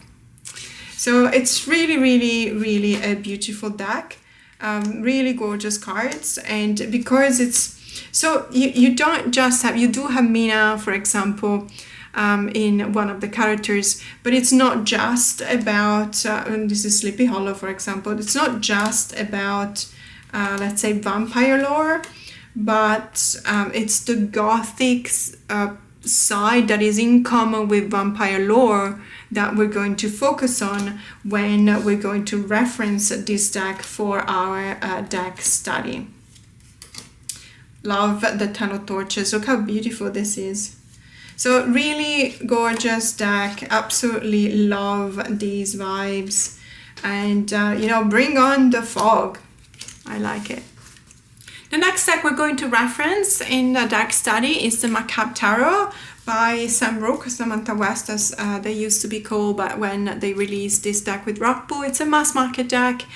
So it's really, really, really a beautiful deck. Really gorgeous cards. And because it's, so you don't just have, you do have Mina, for example, in one of the characters, but it's not just about, and this is Sleepy Hollow, for example, it's not just about, let's say, vampire lore, but it's the Gothic side that is in common with vampire lore that we're going to focus on when we're going to reference this deck for our deck study. Love the Ten of Torches. Look how beautiful this is. So really gorgeous deck. Absolutely love these vibes. And, you know, bring on the fog. I like it. The next deck we're going to reference in the deck study is the Macabre Tarot by Sam Rook, Samantha West, as they used to be called, but when they released this deck with Rockpool, it's a mass market deck.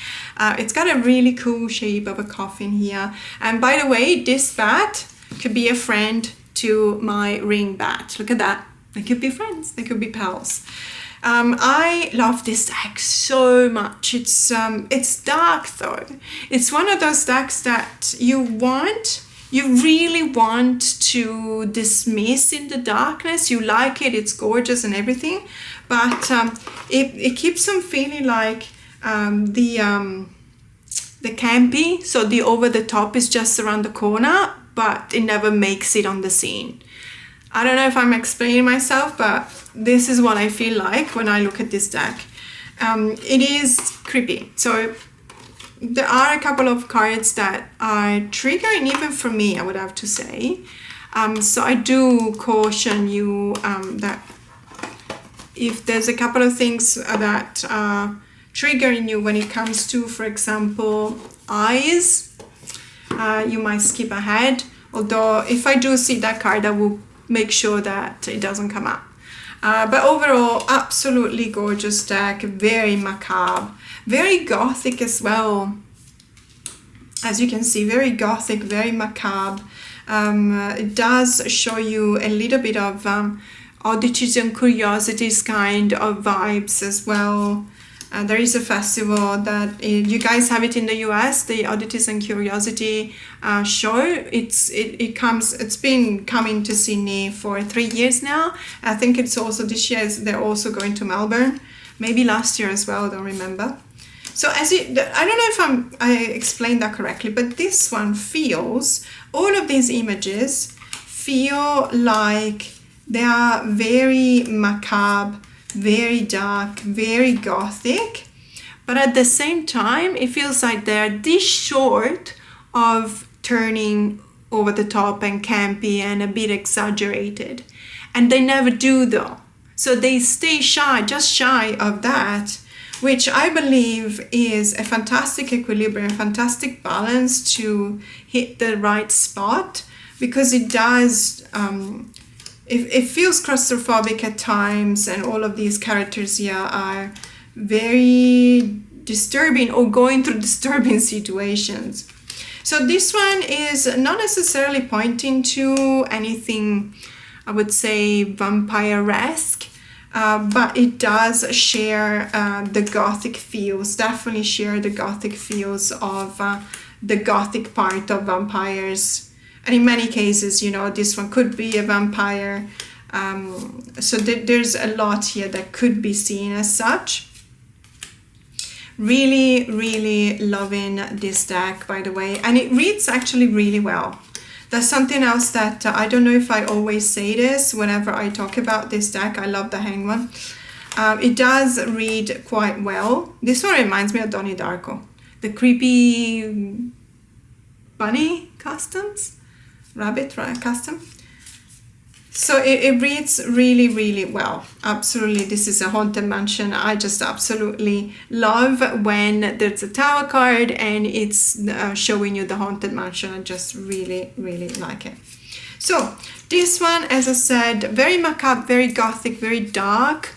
It's got a really cool shape of a coffin here. And by the way, this bat could be a friend to my ring bat. Look at that. They could be friends. They could be pals. I love this deck so much. It's dark though. It's one of those decks that you really want to dismiss in the darkness. You like it, it's gorgeous and everything, but it keeps on feeling like the campy, so the over the top is just around the corner, but it never makes it on the scene. I don't know if I'm explaining myself, but this is what I feel like when I look at this deck. It is creepy. So there are a couple of cards that are triggering even for me, I would have to say. So I do caution you that if there's a couple of things that are triggering you when it comes to, for example, eyes, you might skip ahead. Although if I do see that card, I will make sure that it doesn't come up. But overall, absolutely gorgeous deck, very macabre, very gothic as well. As you can see, very gothic, very macabre. It does show you a little bit of oddities and curiosities kind of vibes as well. There is a festival that you guys have it in the US, the Oddities and Curiosity show. It's been coming to Sydney for 3 years now. I think it's also this year they're also going to Melbourne, maybe last year as well, I don't remember. So I don't know if I explained that correctly, but this one feels, all of these images feel like they are very macabre, very dark, very gothic, but at the same time it feels like they're this short of turning over the top and campy and a bit exaggerated, and they never do though. So they stay just shy of that, which I believe is a fantastic equilibrium, fantastic balance to hit the right spot, because it does it feels claustrophobic at times, and all of these characters here are very disturbing or going through disturbing situations. So this one is not necessarily pointing to anything, I would say, vampire-esque, but it does share the gothic feels, definitely share the gothic feels of the gothic part of vampires. And in many cases, you know, this one could be a vampire. So there's a lot here that could be seen as such. Really, really loving this deck, by the way. And it reads actually really well. That's something else that I don't know if I always say this whenever I talk about this deck. I love the Hangman. It does read quite well. This one reminds me of Donnie Darko. The creepy bunny customs. Rabbit custom. So it reads really, really well. Absolutely, this is a haunted mansion. I just absolutely love when there's a tarot card and it's showing you the haunted mansion. I just really, really like it. So this one, as I said, very macabre, very gothic, very dark.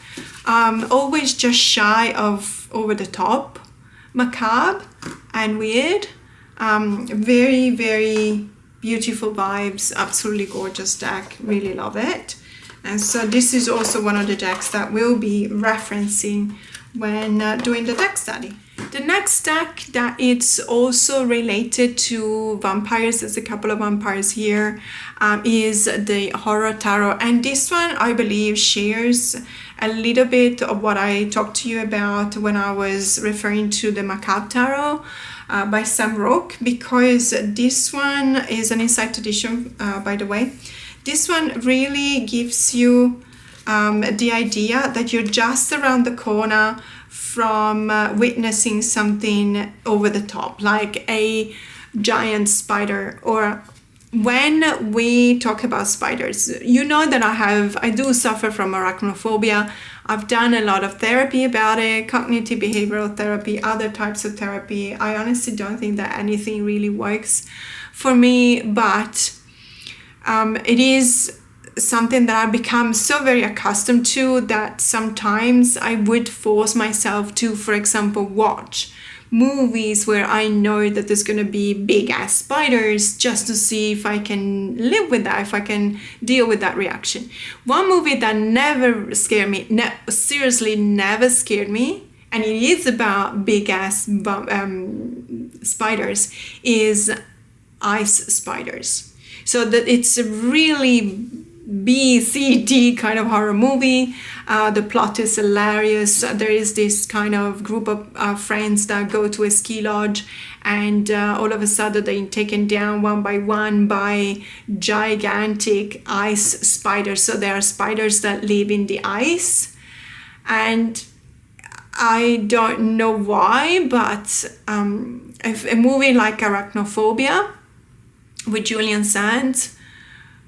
Always just shy of over the top, macabre and weird. Very, very beautiful vibes, absolutely gorgeous deck, really love it. And so this is also one of the decks that we'll be referencing when doing the deck study. The next deck that it's also related to vampires, there's a couple of vampires here, is the Horror Tarot. And this one, I believe, shares a little bit of what I talked to you about when I was referring to the Macabre Tarot by Sam Roque, because this one is an Insight edition, by the way. This one really gives you the idea that you're just around the corner from witnessing something over the top, like a giant spider. Or when we talk about spiders, you know that I do suffer from arachnophobia. I've done a lot of therapy about it, cognitive behavioral therapy, other types of therapy. I honestly don't think that anything really works for me, but it is something that I've become so very accustomed to that sometimes I would force myself to, for example, watch movies where I know that there's going to be big ass spiders, just to see if I can live with that, if I can deal with that reaction. One movie that never scared me, seriously never scared me, and it is about big ass spiders, is Ice Spiders. So that it's a really B, C, D kind of horror movie. The plot is hilarious. There is this kind of group of friends that go to a ski lodge, and all of a sudden they're taken down one by one by gigantic ice spiders. So there are spiders that live in the ice, and I don't know why, but a movie like Arachnophobia with Julian Sands,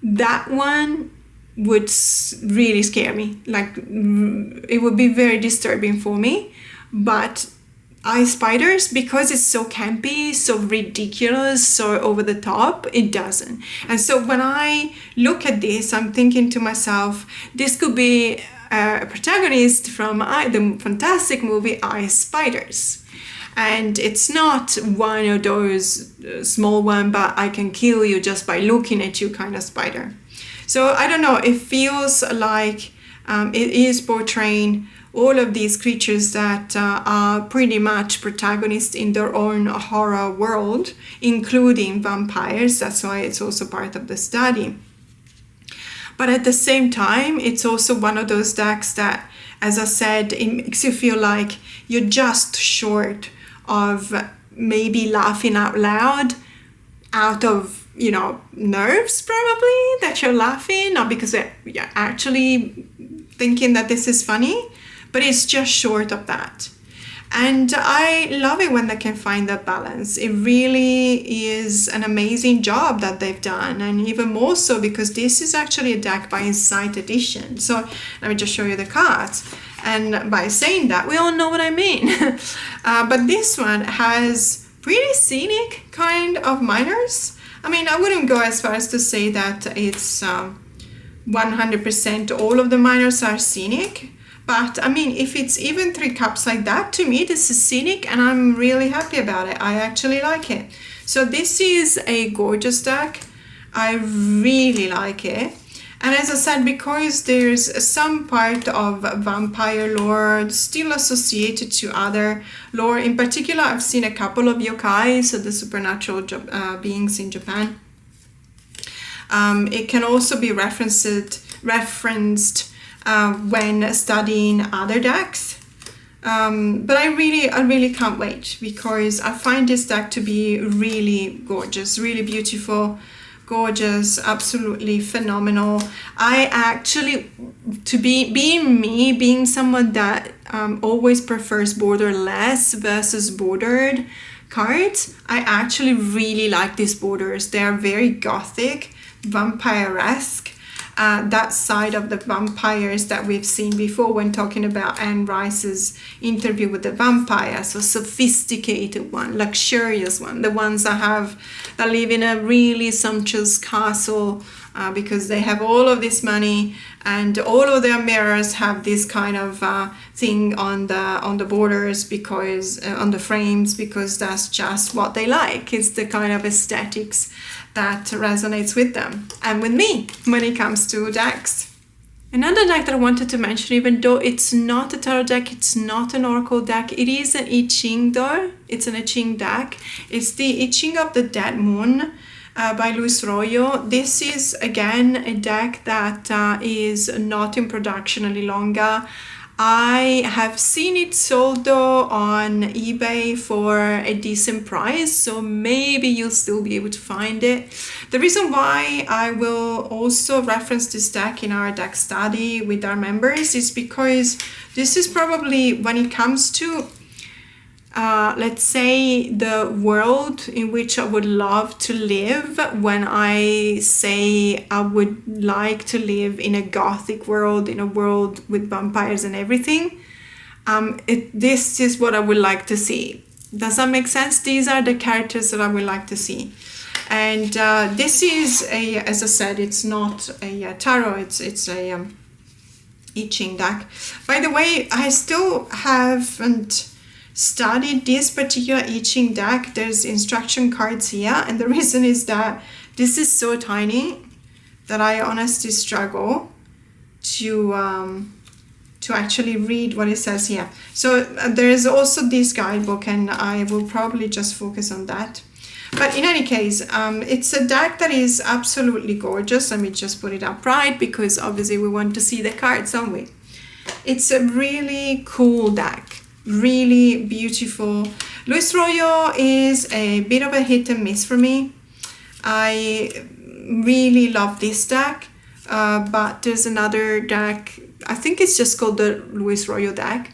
that one would really scare me. Like, it would be very disturbing for me. But Ice Spiders, because it's so campy, so ridiculous, so over the top, it doesn't. And so when I look at this, I'm thinking to myself, this could be a protagonist from the fantastic movie Ice Spiders. And it's not one of those small one, but I can kill you just by looking at you kind of spider. So I don't know, it feels like it is portraying all of these creatures that are pretty much protagonists in their own horror world, including vampires. That's why it's also part of the study. But at the same time, it's also one of those decks that, as I said, it makes you feel like you're just short of maybe laughing out loud, out of, nerves probably, that you're laughing, not because you're actually thinking that this is funny, but it's just short of that. And I love it when they can find that balance. It really is an amazing job that they've done, and even more so because this is actually a deck by Insight Edition. So let me just show you the cards. And by saying that, we all know what I mean. But this one has pretty scenic kind of minors. I mean, I wouldn't go as far as to say that it's 100% all of the minors are scenic. But I mean, if it's even 3 cups like that, to me, this is scenic and I'm really happy about it. I actually like it. So this is a gorgeous deck. I really like it. And as I said, because there's some part of vampire lore still associated to other lore. In particular, I've seen a couple of yokai, so the supernatural beings in Japan. It can also be referenced when studying other decks. But I really can't wait, because I find this deck to be really gorgeous, really beautiful, gorgeous, absolutely phenomenal. I actually, being someone that always prefers borderless versus bordered cards, I actually really like these borders. They are very gothic, vampire-esque. that side of the vampires that we've seen before when talking about Anne Rice's interview with the vampire. So sophisticated one, luxurious one, the ones that live in a really sumptuous castle because they have all of this money, and all of their mirrors have this kind of thing on the borders, because on the frames, because that's just what they like. It's the kind of aesthetics that resonates with them and with me when it comes to decks. Another deck that I wanted to mention, even though it's not a tarot deck, it's not an oracle deck, it is an I Ching though. It's an I Ching deck. It's the I Ching of the Dead Moon by Luis Royo. This is again a deck that is not in production any longer. I have seen it sold though on eBay for a decent price, so maybe you'll still be able to find it. The reason why I will also reference this deck in our deck study with our members is because this is probably, when it comes to let's say the world in which I would love to live, when I say I would like to live in a Gothic world, in a world with vampires and everything, this is what I would like to see. Does that make sense? These are the characters that I would like to see. And this is as I said, it's not a tarot, it's a I Ching deck. By the way, I still haven't studied this particular I Ching deck. There's instruction cards here, and the reason is that this is so tiny that I honestly struggle to actually read what it says here. So there is also this guidebook, and I will probably just focus on that. But in any case, it's a deck that is absolutely gorgeous. Let me just put it upright, because obviously we want to see the cards, don't we? It's a really cool deck. Really beautiful. Luis Royo is a bit of a hit and miss for me. I really love this deck, but there's another deck, I think it's just called the Luis Royo deck,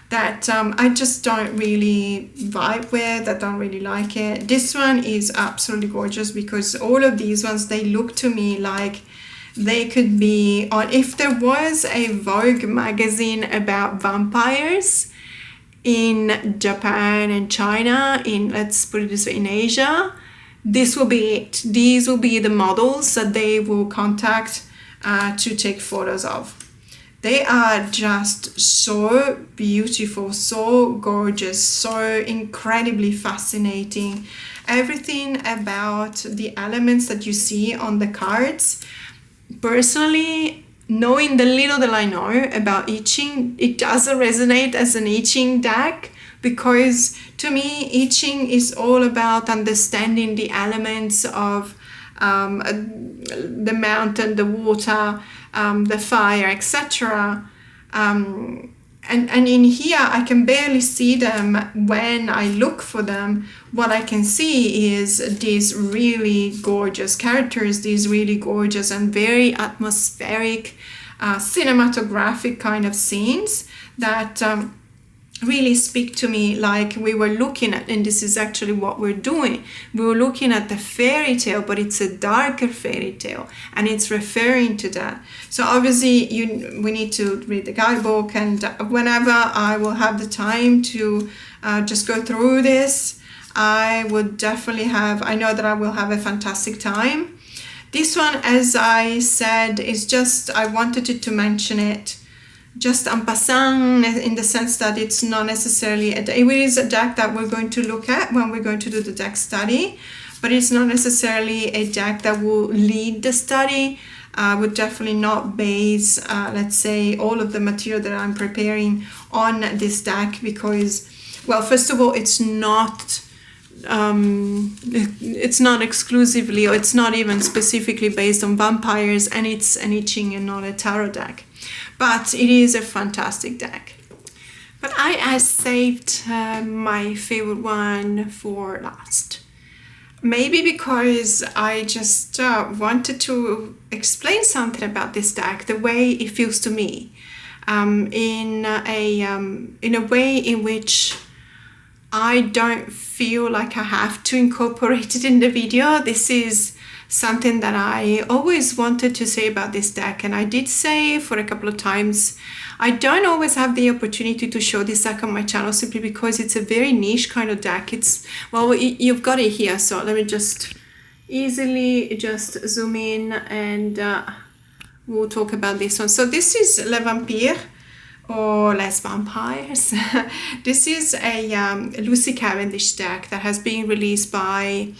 that I just don't really vibe with. I don't really like it. This one is absolutely gorgeous, because all of these ones, they look to me like they could be on, if there was a Vogue magazine about vampires in Japan and China, in, let's put it this way, in Asia, this will be it. These will be the models that they will contact to take photos of. They are just so beautiful, so gorgeous, so incredibly fascinating. Everything about the elements that you see on the cards, personally, knowing the little that I know about I Ching, it doesn't resonate as an I Ching deck, because to me I Ching is all about understanding the elements of the mountain, the water, the fire, etc. And in here I can barely see them when I look for them. What I can see is these really gorgeous characters, these really gorgeous and very atmospheric, cinematographic kind of scenes that really speak to me, like we were looking at, and this is actually what we're doing. We were looking at the fairy tale, but it's a darker fairy tale, and it's referring to that. So obviously we need to read the guidebook, and whenever I will have the time to just go through this, I would definitely I know that I will have a fantastic time. This one, as I said, is just, I wanted to mention it just en passant, in the sense that it's not necessarily it is a deck that we're going to look at when we're going to do the deck study, but it's not necessarily a deck that will lead the study. I would definitely not base let's say all of the material that I'm preparing on this deck, because, well, first of all, it's not exclusively, or it's not even specifically based on vampires, and it's an I Ching and not a tarot deck. But it is a fantastic deck. But I saved my favorite one for last. Maybe because I just wanted to explain something about this deck, the way it feels to me, in a way in which I don't feel like I have to incorporate it in the video. This is something that I always wanted to say about this deck, and I did say for a couple of times. I don't always have the opportunity to show this deck on my channel simply because it's a very niche kind of deck. It's, well, you've got it here, so let me just easily just zoom in and we'll talk about this one. So this is Le Vampire, or Les Vampires. This is a Lucy Cavendish deck that has been released by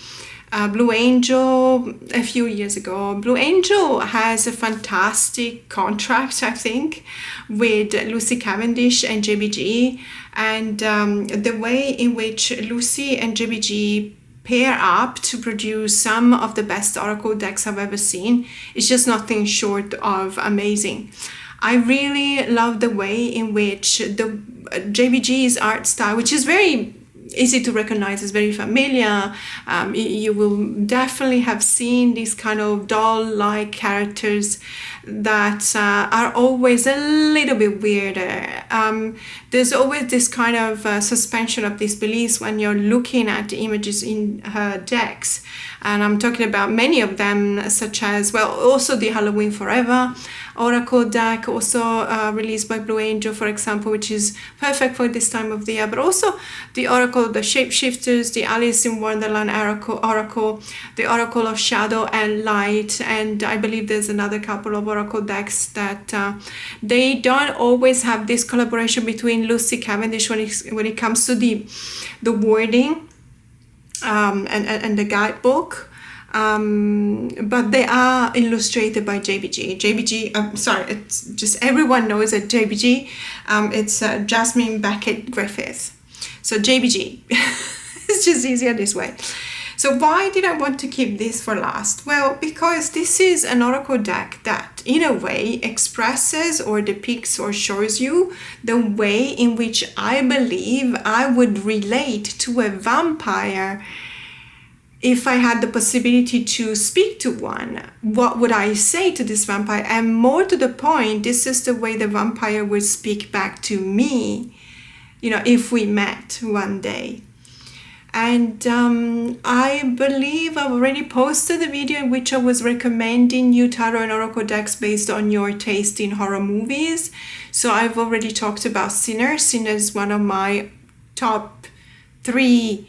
Blue Angel a few years ago. Blue Angel has a fantastic contract, I think, with Lucy Cavendish and JBG, and the way in which Lucy and JBG pair up to produce some of the best Oracle decks I've ever seen is just nothing short of amazing. I really love the way in which the JBG's art style, which is very easy to recognize, is very familiar. You will definitely have seen these kind of doll-like characters that are always a little bit weirder. There's always this kind of suspension of disbelief when you're looking at the images in her decks. And I'm talking about many of them, such as, well, also the Halloween Forever Oracle deck, also released by Blue Angel, for example, which is perfect for this time of the year, but also the Oracle of the Shapeshifters, the Alice in Wonderland Oracle, the Oracle of Shadow and Light, and I believe there's another couple of Oracle decks that they don't always have this collaboration between Lucy Cavendish when it comes to the wording and the guidebook. But they are illustrated by JBG. It's just, everyone knows that JBG, it's Jasmine Beckett Griffith. So JBG, it's just easier this way. So why did I want to keep this for last? Well, because this is an Oracle deck that in a way expresses or depicts or shows you the way in which I believe I would relate to a vampire. If I had the possibility to speak to one, what would I say to this vampire? And more to the point, this is the way the vampire would speak back to me, you know, if we met one day. And I believe I've already posted a video in which I was recommending you tarot and oracle decks based on your taste in horror movies. So I've already talked about Sinner. Sinner is one of my top 3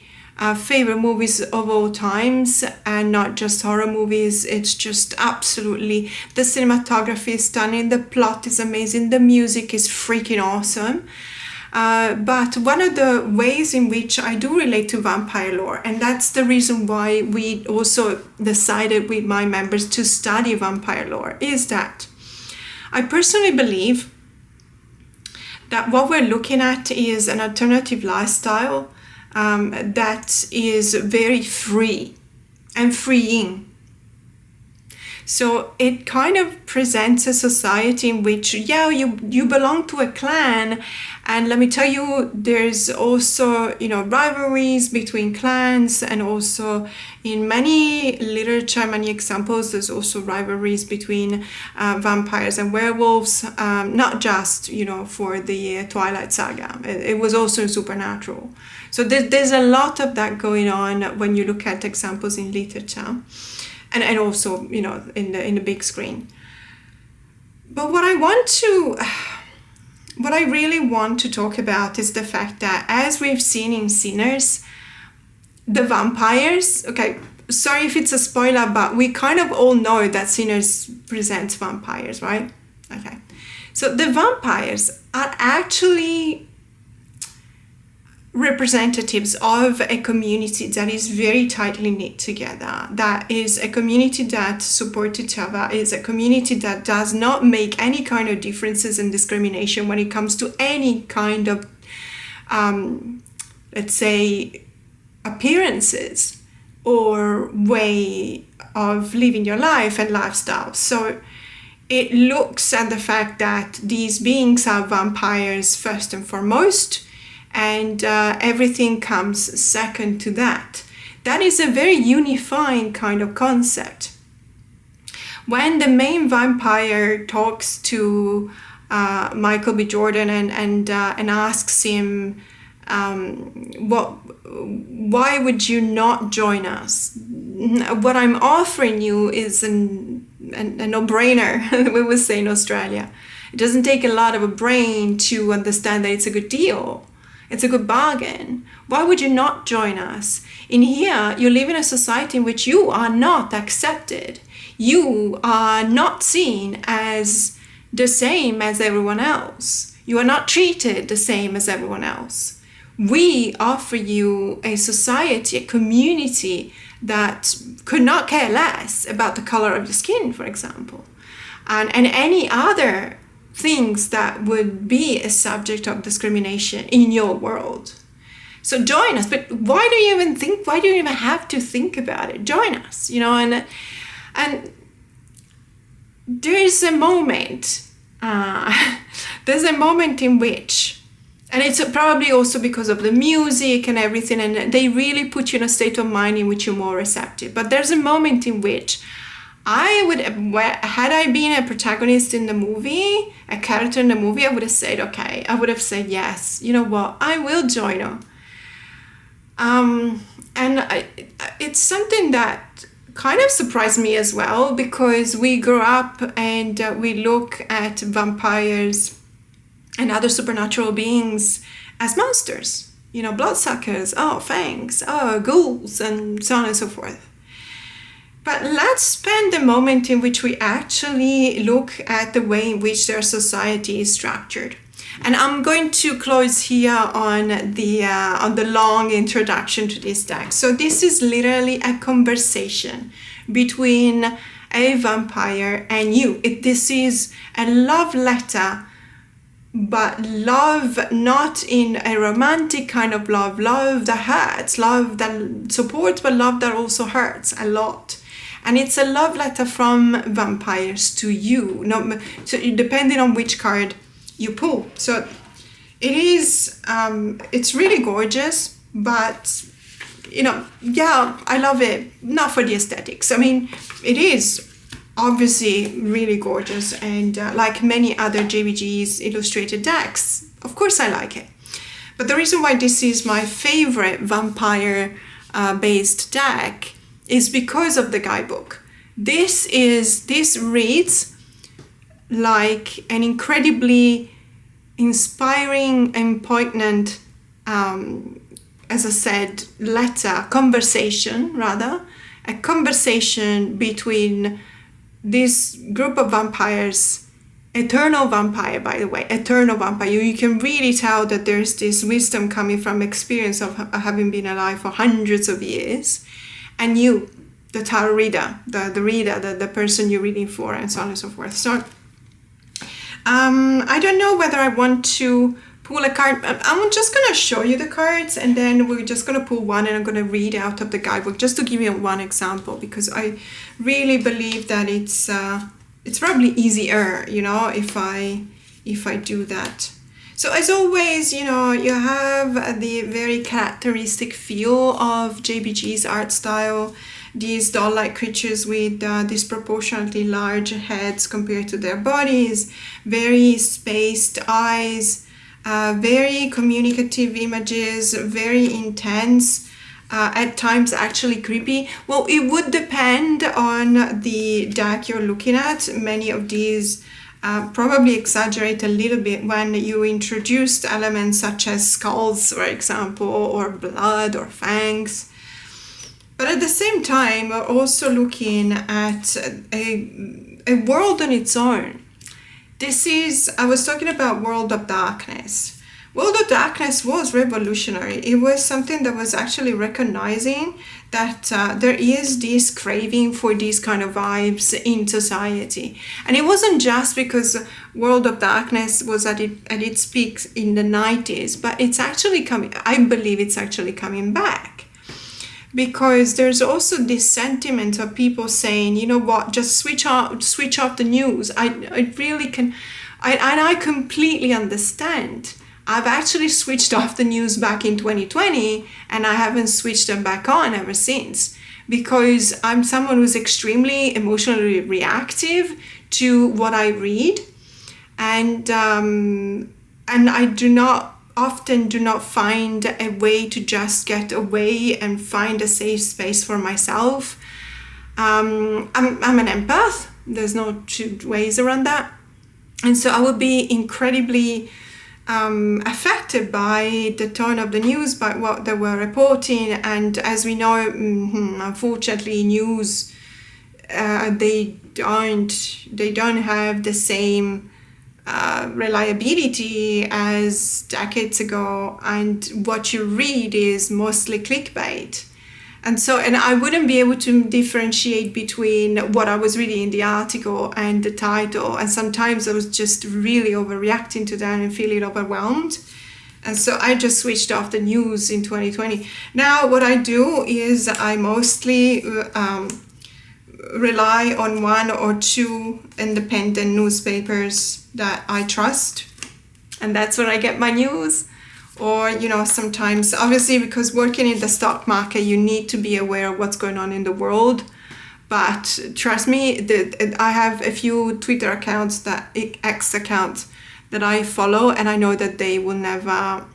favorite movies of all times, and not just horror movies. It's just absolutely, the cinematography is stunning, the plot is amazing, the music is freaking awesome. But one of the ways in which I do relate to vampire lore, and that's the reason why we also decided with my members to study vampire lore, is that I personally believe that what we're looking at is an alternative lifestyle that is very free and freeing. So it kind of presents a society in which, yeah, you belong to a clan, and let me tell you, there's also, you know, rivalries between clans, and also in many literature, many examples, there's also rivalries between vampires and werewolves, not just, you know, for the Twilight Saga. It was also in Supernatural. So there's a lot of that going on when you look at examples in literature. And also, you know, in the big screen. But what I really want to talk about is the fact that, as we've seen in Sinners, the vampires, okay, sorry if it's a spoiler, but we kind of all know that Sinners presents vampires, right? Okay. So the vampires are actually representatives of a community that is very tightly knit together, that is a community that supports each other, is a community that does not make any kind of differences and discrimination when it comes to any kind of, let's say, appearances or way of living your life and lifestyle. So it looks at the fact that these beings are vampires first and foremost, and everything comes second to that. That is a very unifying kind of concept. When the main vampire talks to Michael B. Jordan and asks him, why would you not join us? what I'm offering you is a no-brainer, we would say in Australia. It doesn't take a lot of a brain to understand that it's a good deal. It's a good bargain. Why would you not join us? In here, you live in a society in which you are not accepted. You are not seen as the same as everyone else. You are not treated the same as everyone else. We offer you a society, a community that could not care less about the color of your skin, for example, and any other things that would be a subject of discrimination in your world. So join us. But why do you even have to think about it? Join us, and there's a moment in which, and it's probably also because of the music and everything, and they really put you in a state of mind in which you're more receptive. But there's a moment in which had I been a protagonist in the movie, a character in the movie, I would have said, okay, I would have said, yes, you know what, I will join her. It's something that kind of surprised me as well, because we grew up and we look at vampires and other supernatural beings as monsters, bloodsuckers, fangs, ghouls, and so on and so forth. But let's spend a moment in which we actually look at the way in which their society is structured. And I'm going to close here on the long introduction to this deck. So this is literally a conversation between a vampire and you. This is a love letter, but love not in a romantic kind of love that hurts, love that supports, but love that also hurts a lot. And it's a love letter from vampires to you, depending on which card you pull. So it is, it's really gorgeous, but, I love it, not for the aesthetics. I mean, it is obviously really gorgeous, and like many other JVG's illustrated decks, of course I like it. But the reason why this is my favorite vampire based deck is because of the guidebook. This reads like an incredibly inspiring and poignant, as I said, a conversation between this group of vampires, eternal vampire, by the way, eternal vampire. You can really tell that there's this wisdom coming from experience of having been alive for hundreds of years. And you, the tarot reader, the person you're reading for, and so on and so forth. So I don't know whether I want to pull a card. I'm just going to show you the cards, and then we're just going to pull one, and I'm going to read out of the guidebook just to give you one example, because I really believe that it's probably easier, if I do that. So as always, you have the very characteristic feel of JBG's art style. These doll-like creatures with disproportionately large heads compared to their bodies, very spaced eyes, very communicative images, very intense, at times actually creepy. Well, it would depend on the deck you're looking at. Many of these probably exaggerate a little bit when you introduced elements such as skulls, for example, or blood or fangs. But at the same time, we're also looking at a world on its own. I was talking about World of Darkness. World of Darkness was revolutionary. It was something that was actually recognizing that there is this craving for these kind of vibes in society. And it wasn't just because World of Darkness was at its peak in the 90s, but it's actually coming, I believe it's actually coming back. Because there's also this sentiment of people saying, you know what, just switch off the news. I really can, and I completely understand. I've actually switched off the news back in 2020, and I haven't switched them back on ever since, because I'm someone who's extremely emotionally reactive to what I read, and I do not often do not find a way to just get away and find a safe space for myself. I'm an empath. There's no two ways around that. And so I would be incredibly affected by the tone of the news, by what they were reporting. And as we know, unfortunately, news, they don't have the same reliability as decades ago, and what you read is mostly clickbait. And I wouldn't be able to differentiate between what I was reading in the article and the title. And sometimes I was just really overreacting to that and feeling overwhelmed. And so I just switched off the news in 2020. Now what I do is I mostly rely on one or two independent newspapers that I trust. And that's where I get my news. Or, sometimes, obviously, because working in the stock market, you need to be aware of what's going on in the world. But trust me, I have a few Twitter accounts, X accounts that I follow, and I know that they will never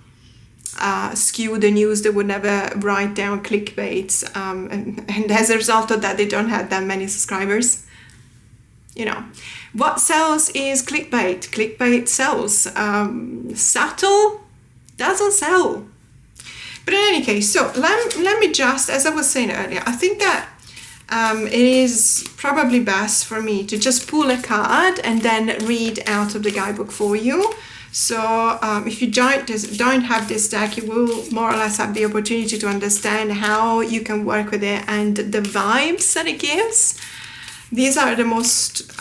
skew the news. They would never write down clickbaits. And as a result of that, they don't have that many subscribers. What sells is clickbait. Clickbait sells. Subtle doesn't sell. But in any case, so let me just, as I was saying earlier, I think that it is probably best for me to just pull a card and then read out of the guidebook for you. So if you don't have this deck, you will more or less have the opportunity to understand how you can work with it and the vibes that it gives. These are the most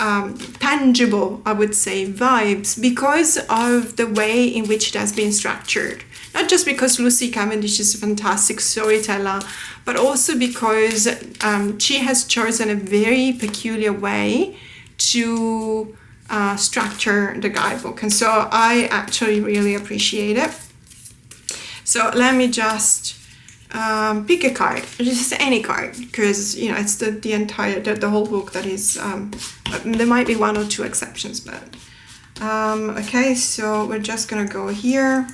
tangible, I would say, vibes because of the way in which it has been structured. Not just because Lucy Cavendish is a fantastic storyteller, but also because she has chosen a very peculiar way to structure the guidebook. And so I actually really appreciate it. So let me just pick a card, just any card, because it's the entire the whole book that is there might be one or two exceptions, but okay, so we're just gonna go here.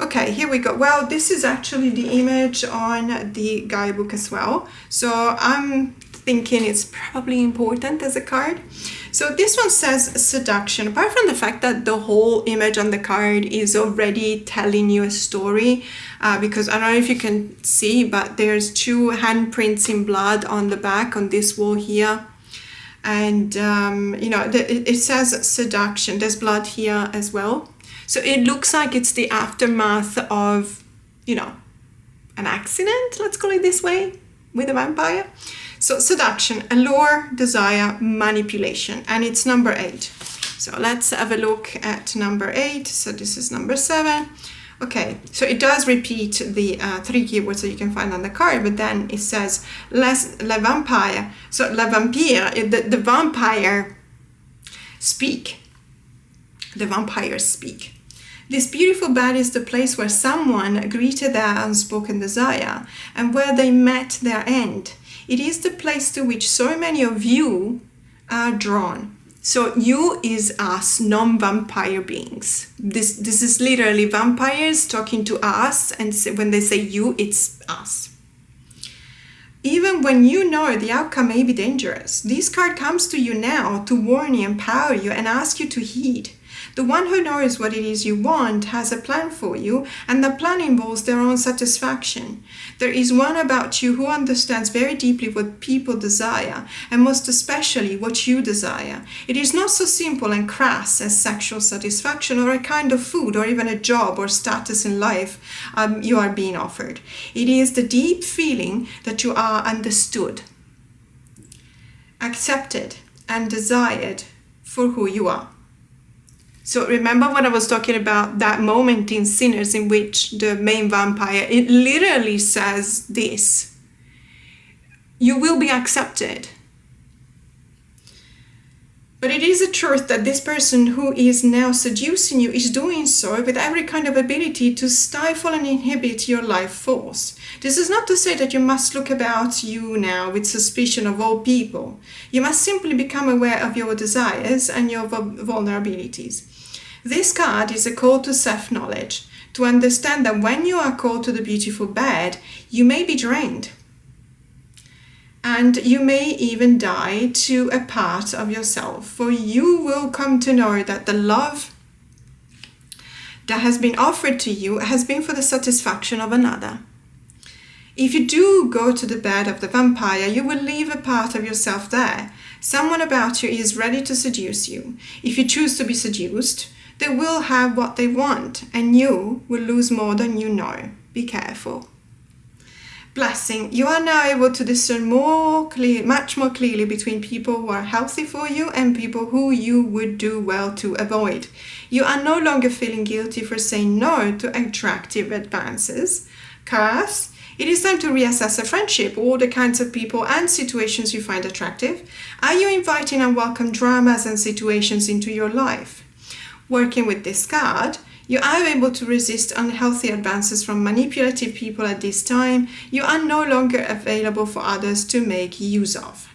Okay, here we go. Well, this is actually the image on the guidebook as well, so I'm thinking it's probably important as a card. So this one says seduction. Apart from the fact that the whole image on the card is already telling you a story, because I don't know if you can see, but there's two handprints in blood on the back on this wall here. And, it says seduction. There's blood here as well. So it looks like it's the aftermath of, an accident, let's call it this way, with a vampire. So seduction, allure, desire, manipulation, and it's number 8. So let's have a look at number 8. So this is number 7. Okay, so it does repeat the 3 keywords that you can find on the card, but then it says le vampire. So le vampire, the vampire speak. The vampires speak. This beautiful bed is the place where someone greeted their unspoken desire and where they met their end. It is the place to which so many of you are drawn. So you is us, non-vampire beings. This is literally vampires talking to us, and when they say you, it's us. Even when you know the outcome may be dangerous, this card comes to you now to warn you, empower you, and ask you to heed. The one who knows what it is you want has a plan for you, and the plan involves their own satisfaction. There is one about you who understands very deeply what people desire, and most especially what you desire. It is not so simple and crass as sexual satisfaction or a kind of food or even a job or status in life you are being offered. It is the deep feeling that you are understood, accepted, and desired for who you are. So remember when I was talking about that moment in Sinners in which the main vampire, it literally says this: you will be accepted. But it is a truth that this person who is now seducing you is doing so with every kind of ability to stifle and inhibit your life force. This is not to say that you must look about you now with suspicion of all people. You must simply become aware of your desires and your vulnerabilities. This card is a call to self-knowledge, to understand that when you are called to the beautiful bed, you may be drained. And you may even die to a part of yourself, for you will come to know that the love that has been offered to you has been for the satisfaction of another. If you do go to the bed of the vampire, you will leave a part of yourself there. Someone about you is ready to seduce you. If you choose to be seduced, they will have what they want, and you will lose more than you know. Be careful. Blessing, you are now able to discern much more clearly between people who are healthy for you and people who you would do well to avoid. You are no longer feeling guilty for saying no to attractive advances. Curse, it is time to reassess a friendship, all the kinds of people and situations you find attractive. Are you inviting unwelcome dramas and situations into your life? Working with this card, you are able to resist unhealthy advances from manipulative people at this time. You are no longer available for others to make use of.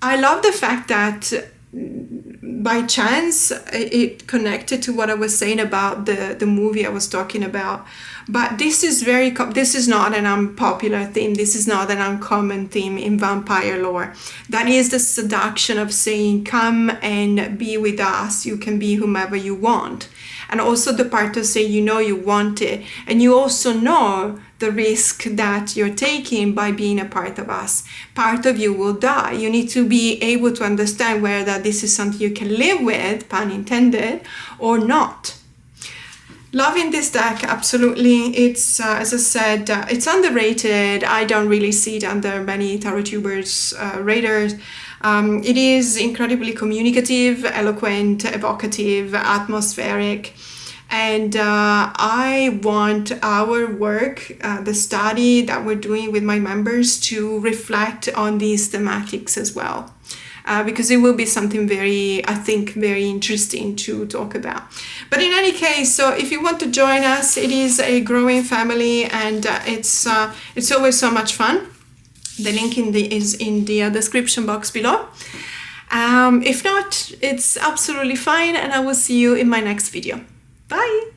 I love the fact that by chance it connected to what I was saying about the movie I was talking about. But this is this is not an unpopular theme. This is not an uncommon theme in vampire lore. That is the seduction of saying, come and be with us. You can be whomever you want. And also the part to say, you know you want it. And you also know the risk that you're taking by being a part of us. Part of you will die. You need to be able to understand whether this is something you can live with, pun intended, or not. Loving this deck, absolutely. It's, as I said, it's underrated. I don't really see it under many tarot tubers' radars. It is incredibly communicative, eloquent, evocative, atmospheric. And I want our work, the study that we're doing with my members, to reflect on these thematics as well. Because it will be something very interesting to talk about. But in any case, so if you want to join us, it is a growing family, and it's always so much fun. The link is in the description box below. If not, it's absolutely fine, and I will see you in my next video. Bye!